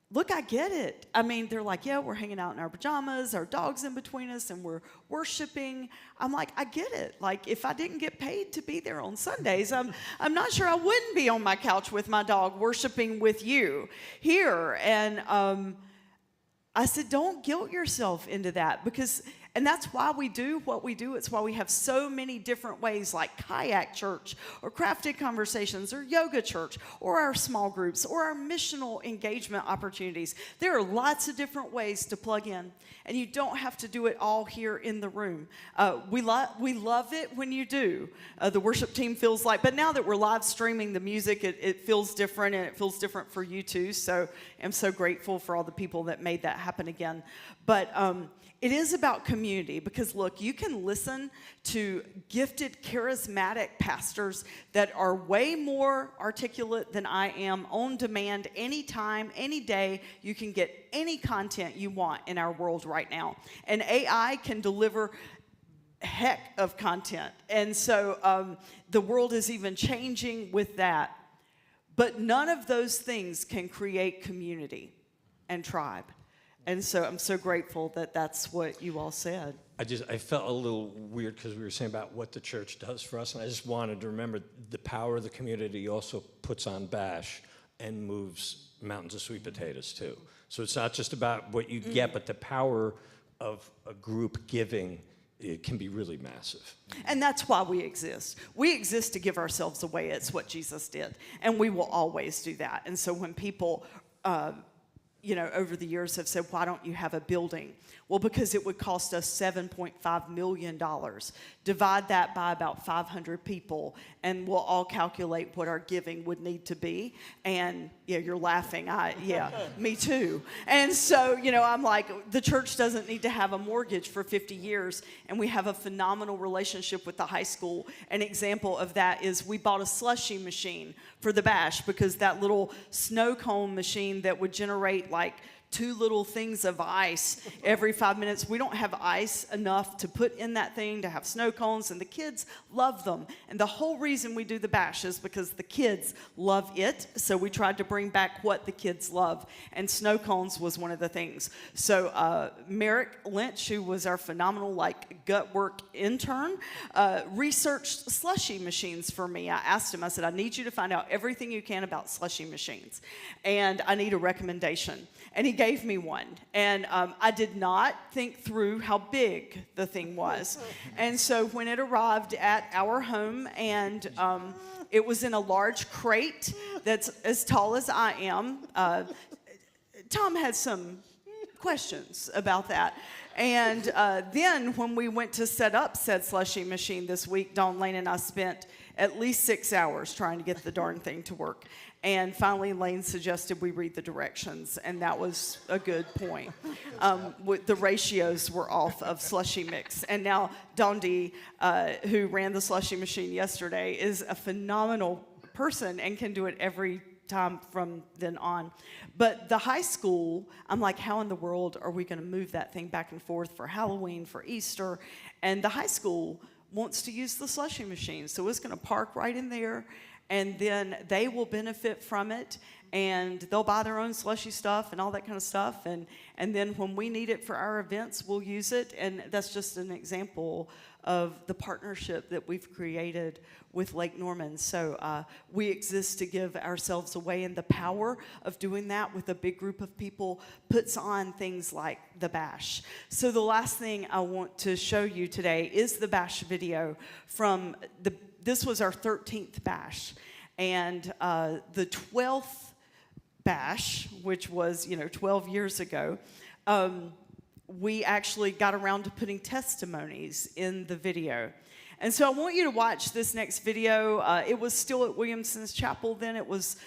look, I get it. I mean, they're like, yeah, we're hanging out in our pajamas, our dog's in between us, and we're worshiping. I'm like, I get it. Like, if I didn't get paid to be there on Sundays, I'm not sure I wouldn't be on my couch with my dog worshiping with you here. And I said, don't guilt yourself into that and that's why we do what we do. It's why we have so many different ways like Kayak Church or Crafted Conversations or Yoga Church or our small groups or our missional engagement opportunities. There are lots of different ways to plug in, and you don't have to do it all here in the room. We love it when you do. The worship team feels like, but now that we're live streaming the music, it feels different, and it feels different for you too. So I'm so grateful for all the people that made that happen again. But it is about community. community, because look, you can listen to gifted, charismatic pastors that are way more articulate than I am, on demand, anytime, any day. You can get any content you want in our world right now. And AI can deliver heck of content. And so the world is even changing with that. But none of those things can create community and tribe. And so I'm so grateful that that's what you all said. I felt a little weird because we were saying about what the church does for us, and I just wanted to remember the power of the community also puts on Bash and moves mountains of sweet potatoes too. So it's not just about what you get, but the power of a group giving, it can be really massive. And that's why we exist. We exist to give ourselves away. It's what Jesus did. And we will always do that. And so when people, over the years have said, why don't you have a building? Well, because it would cost us $7.5 million. Divide that by about 500 people, and we'll all calculate what our giving would need to be. And, yeah, you're laughing. Me too. And so, I'm like, the church doesn't need to have a mortgage for 50 years, and we have a phenomenal relationship with the high school. An example of that is we bought a slushy machine for the Bash, because that little snow cone machine that would generate like 2 little things of ice every 5 minutes. We don't have ice enough to put in that thing to have snow cones, and the kids love them. And the whole reason we do the Bash is because the kids love it. So we tried to bring back what the kids love, and snow cones was one of the things. So Merrick Lynch, who was our phenomenal gut work intern, researched slushy machines for me. I asked him, I said, I need you to find out everything you can about slushy machines, and I need a recommendation. And he gave me one. And I did not think through how big the thing was. And so when it arrived at our home, and it was in a large crate that's as tall as I am, Tom had some questions about that. And then when we went to set up said slushy machine this week, Dawn Lane and I spent at least 6 hours trying to get the darn thing to work. And finally, Lane suggested we read the directions, and that was a good point. The ratios were off of slushy mix. And now Dondi, who ran the slushy machine yesterday, is a phenomenal person and can do it every time from then on. But the high school, I'm like, how in the world are we going to move that thing back and forth for Halloween, for Easter? And the high school wants to use the slushy machine, so it's going to park right in there, and then they will benefit from it, and they'll buy their own slushy stuff and all that kind of stuff, and then when we need it for our events, we'll use it. And that's just an example of the partnership that we've created with Lake Norman. So we exist to give ourselves away, and the power of doing that with a big group of people puts on things like the Bash. So the last thing I want to show you today is the Bash video from this was our 13th Bash, and the 12th Bash, which was 12 years ago, we actually got around to putting testimonies in the video. And so I want you to watch this next video. It was still at Williamson's Chapel then. It was,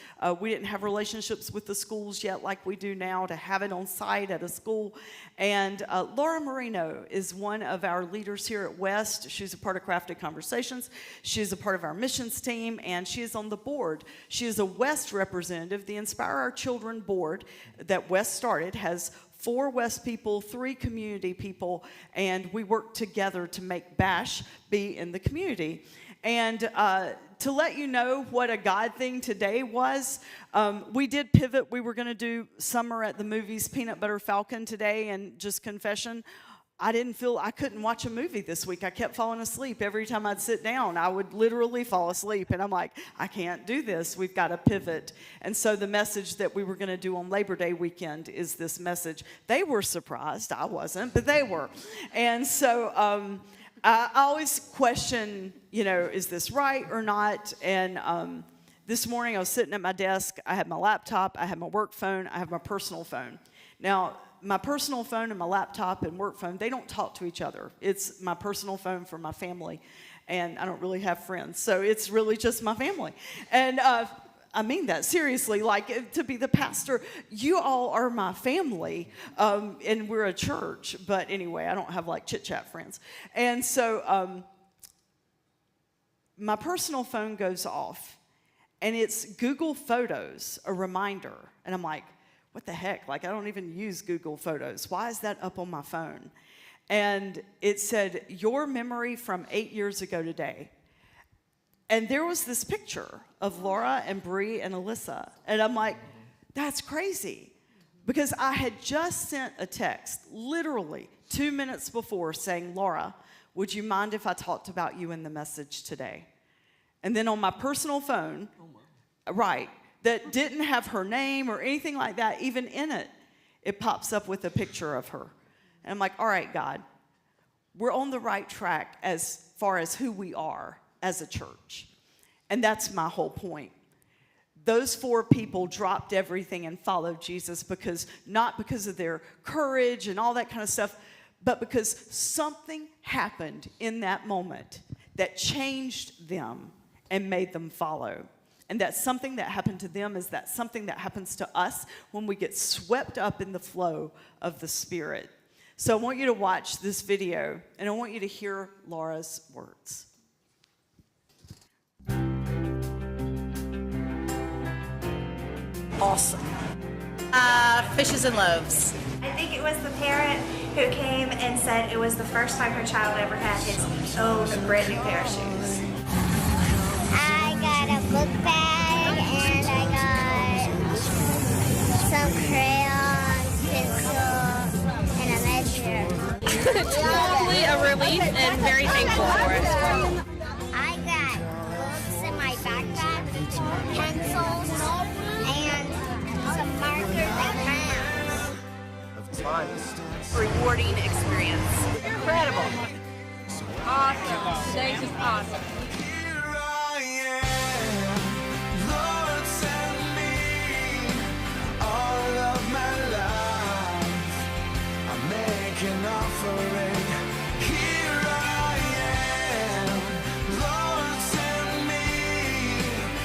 we didn't have relationships with the schools yet like we do now to have it on site at a school. And Laura Marino is one of our leaders here at West. She's a part of Crafted Conversations. She's a part of our missions team, and she is on the board. She is a West representative. The Inspire Our Children board that West started has 4 West people, 3 community people, and we work together to make Bash be in the community. And to let you know what a God thing today was, we did pivot. We were going to do Summer at the Movies Peanut Butter Falcon today, and just confession, I couldn't watch a movie this week. I kept falling asleep. Every time I'd sit down, I would literally fall asleep. And I'm like, I can't do this. We've got to pivot. And so the message that we were going to do on Labor Day weekend is this message. They were surprised. I wasn't, but they were. And so I always question, is this right or not? And this morning I was sitting at my desk. I had my laptop. I had my work phone. I have my personal phone. Now, my personal phone and my laptop and work phone, they don't talk to each other. It's my personal phone for my family, and I don't really have friends, so it's really just my family. And I mean that seriously, like to be the pastor. You all are my family, and we're a church. But anyway, I don't have like chit-chat friends. And so my personal phone goes off, and it's Google Photos, a reminder. And I'm like, what the heck? Like, I don't even use Google Photos. Why is that up on my phone? And it said, your memory from 8 years ago today. And there was this picture of Laura and Bree and Alyssa. And I'm like, that's crazy. Because I had just sent a text, literally 2 minutes before, saying, Laura, would you mind if I talked about you in the message today? And then on my personal phone, right, that didn't have her name or anything like that, even in it, it pops up with a picture of her. And I'm like, all right, God, we're on the right track as far as who we are as a church. And that's my whole point. Those 4 people dropped everything and followed Jesus not because of their courage and all that kind of stuff, but because something happened in that moment that changed them and made them follow. And that something that happened to them is that something that happens to us when we get swept up in the flow of the Spirit. So I want you to watch this video, and I want you to hear Laura's words. Awesome. Fishes and loaves. I think it was the parent who came and said it was the first time her child ever had his own brand new pair of shoes. I got a book bag and I got some crayons, pencil, and a ledger. Totally a relief and very thankful for it. I got books in my backpack, pencils, and some markers and crayons. Rewarding experience. Incredible. Awesome. Today's just awesome. An offering. Here I am, Lord, send me.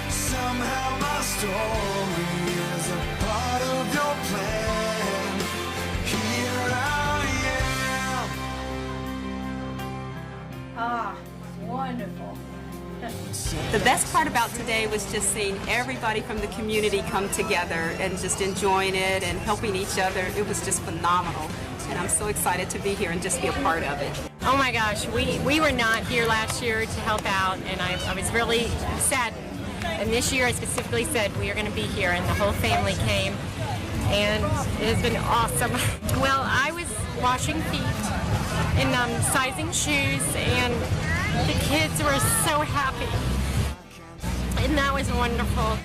Somehow my story is a part of your plan. Here I am. Ah, wonderful. The best part about today was just seeing everybody from the community come together and just enjoying it and helping each other. It was just phenomenal. And I'm so excited to be here and just be a part of it. Oh my gosh, we were not here last year to help out, and I was really sad. And this year I specifically said we are going to be here, and the whole family came, and it has been awesome. Well, I was washing feet and sizing shoes, and the kids were so happy, and that was wonderful.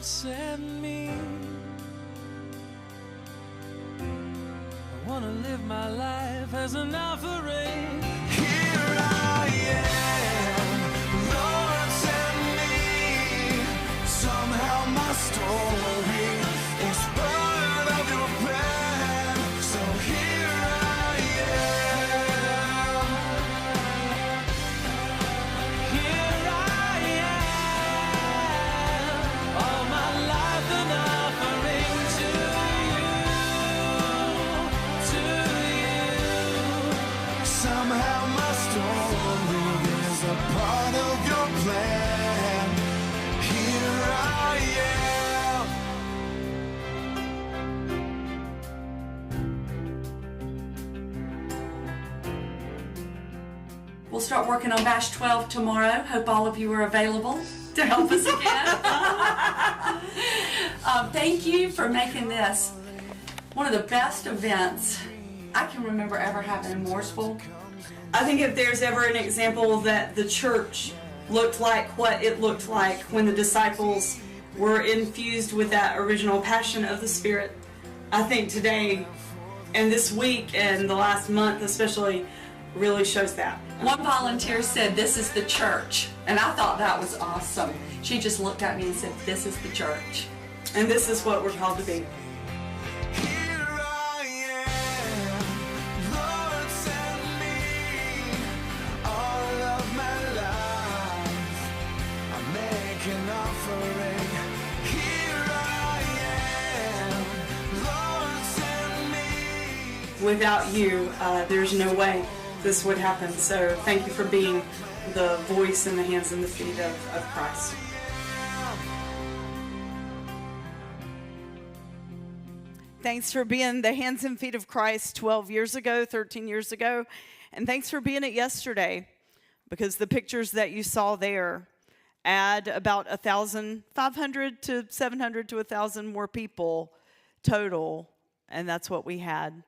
Send me. I want to live my life as an offering. Here I am, Lord, send me. Somehow my story is part of your plan. So here I am. Here I am. All my life an offering to you, to you. Somehow start working on Bash 12 tomorrow. Hope all of you are available to help us again. Thank you for making this one of the best events I can remember ever having in Mooresville. I think if there's ever an example that the church looked like what it looked like when the disciples were infused with that original passion of the Spirit, I think today and this week and the last month especially really shows that. One volunteer said, "This is the church," and I thought that was awesome. She just looked at me and said, "This is the church," and this is what we're called to be. Without you, there's no way this would happen. So thank you for being the voice and the hands and the feet of Christ. Thanks for being the hands and feet of Christ 12 years ago, 13 years ago. And thanks for being it yesterday, because the pictures that you saw there add about 1,500 to 700 to 1,000 more people total. And that's what we had.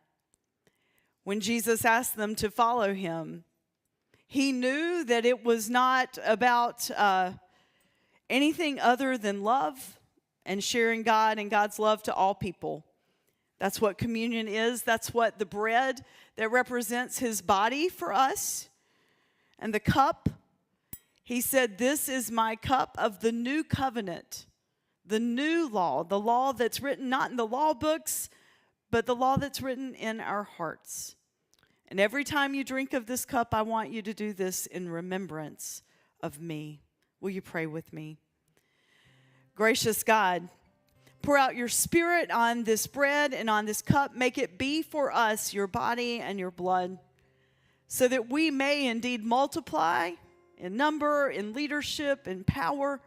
When Jesus asked them to follow him, he knew that it was not about anything other than love and sharing God and God's love to all people. That's what communion is. That's what the bread that represents his body for us. And the cup, he said, "This is my cup of the new covenant, the new law, the law that's written not in the law books, but the law that's written in our hearts. And every time you drink of this cup, I want you to do this in remembrance of me." Will you pray with me? Gracious God, pour out your Spirit on this bread and on this cup. Make it be for us your body and your blood, so that we may indeed multiply in number, in leadership, in power,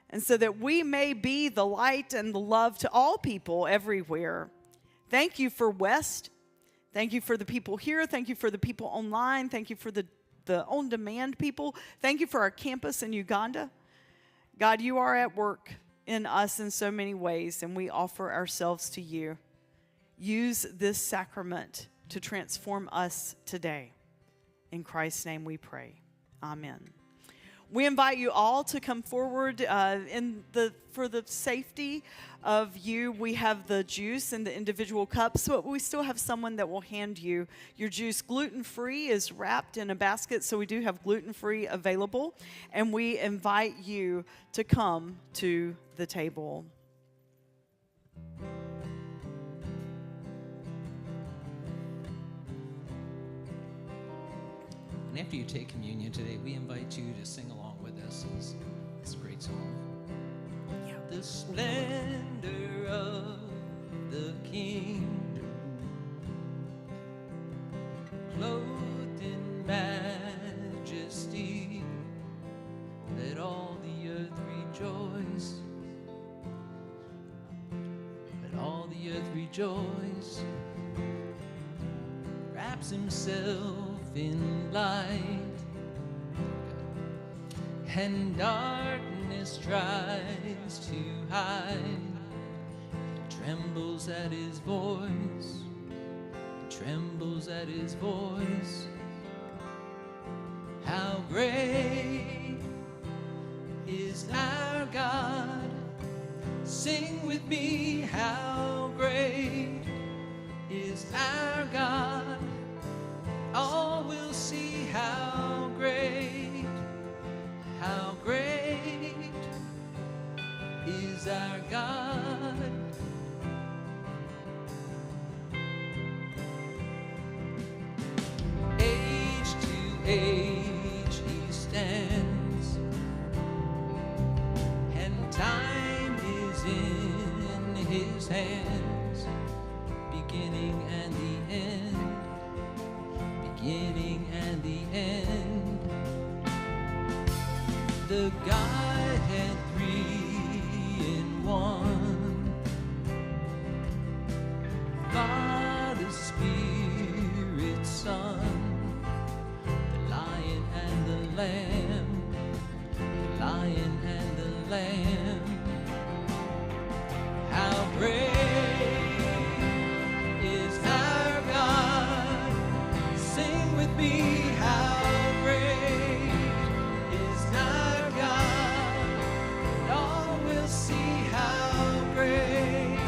and so that we may be the light and the love to all people everywhere. Thank you for West. Thank you for the people here. Thank you for the people online. Thank you for the on-demand people. Thank you for our campus in Uganda. God, you are at work in us in so many ways, and we offer ourselves to you. Use this sacrament to transform us today. In Christ's name we pray. Amen. We invite you all to come forward for the safety of you. We have the juice in the individual cups, but we still have someone that will hand you your juice. Gluten-free is wrapped in a basket, so we do have gluten-free available, and we invite you to come to the table. And after you take communion today, we invite you to sing along with us this great song. Yeah. The splendor of the kingdom, clothed in majesty, let all the earth rejoice. Let all the earth rejoice. Wraps himself in light, and darkness tries to hide. It trembles at his voice, it trembles at his voice. How great is our God? Sing with me, how great is our God? All will see how great is our God. Age to age he stands, and time is in his hands, beginning and the end. Beginning and the end. The Godhead 3 in 1. Father, Spirit, Son, the Lion land. How great is our God? Sing with me, how great is our God? And all will see how great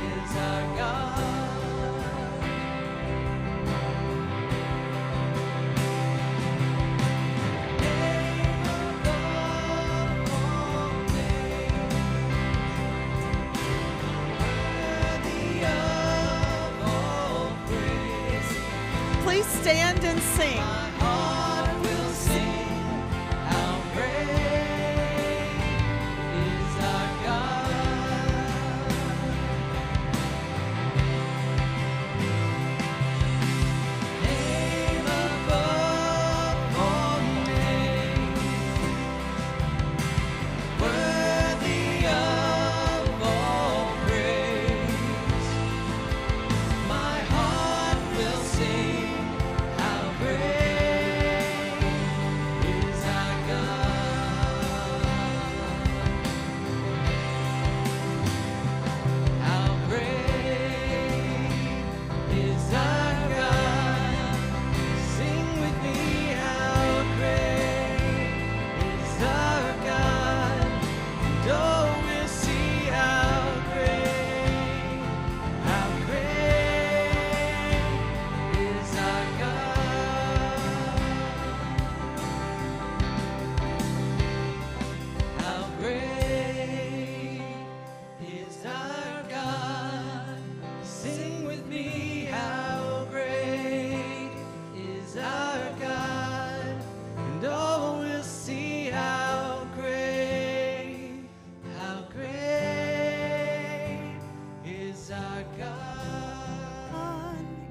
is our God. Please stand and sing.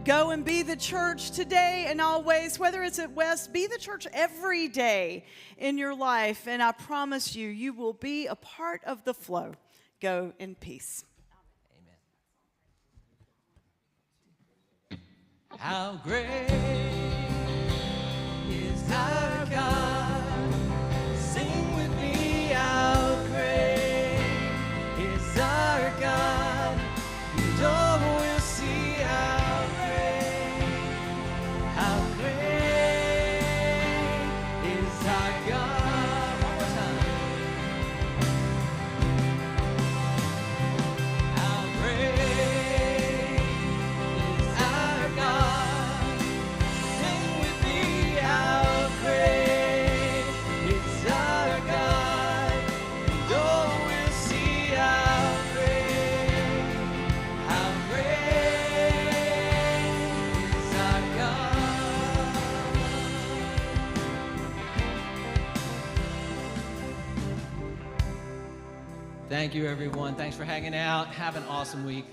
Go and be the church today and always, whether it's at West, be the church every day in your life. And I promise you, you will be a part of the flow. Go in peace. How great is our God? Sing with me, how great is our God? And oh, we'll see how great is our God. One more time. How great is our God? Sing with me, how great is our God? And oh, we'll see how great is our God. Thank you, everyone. Thanks for hanging out. Have an awesome week.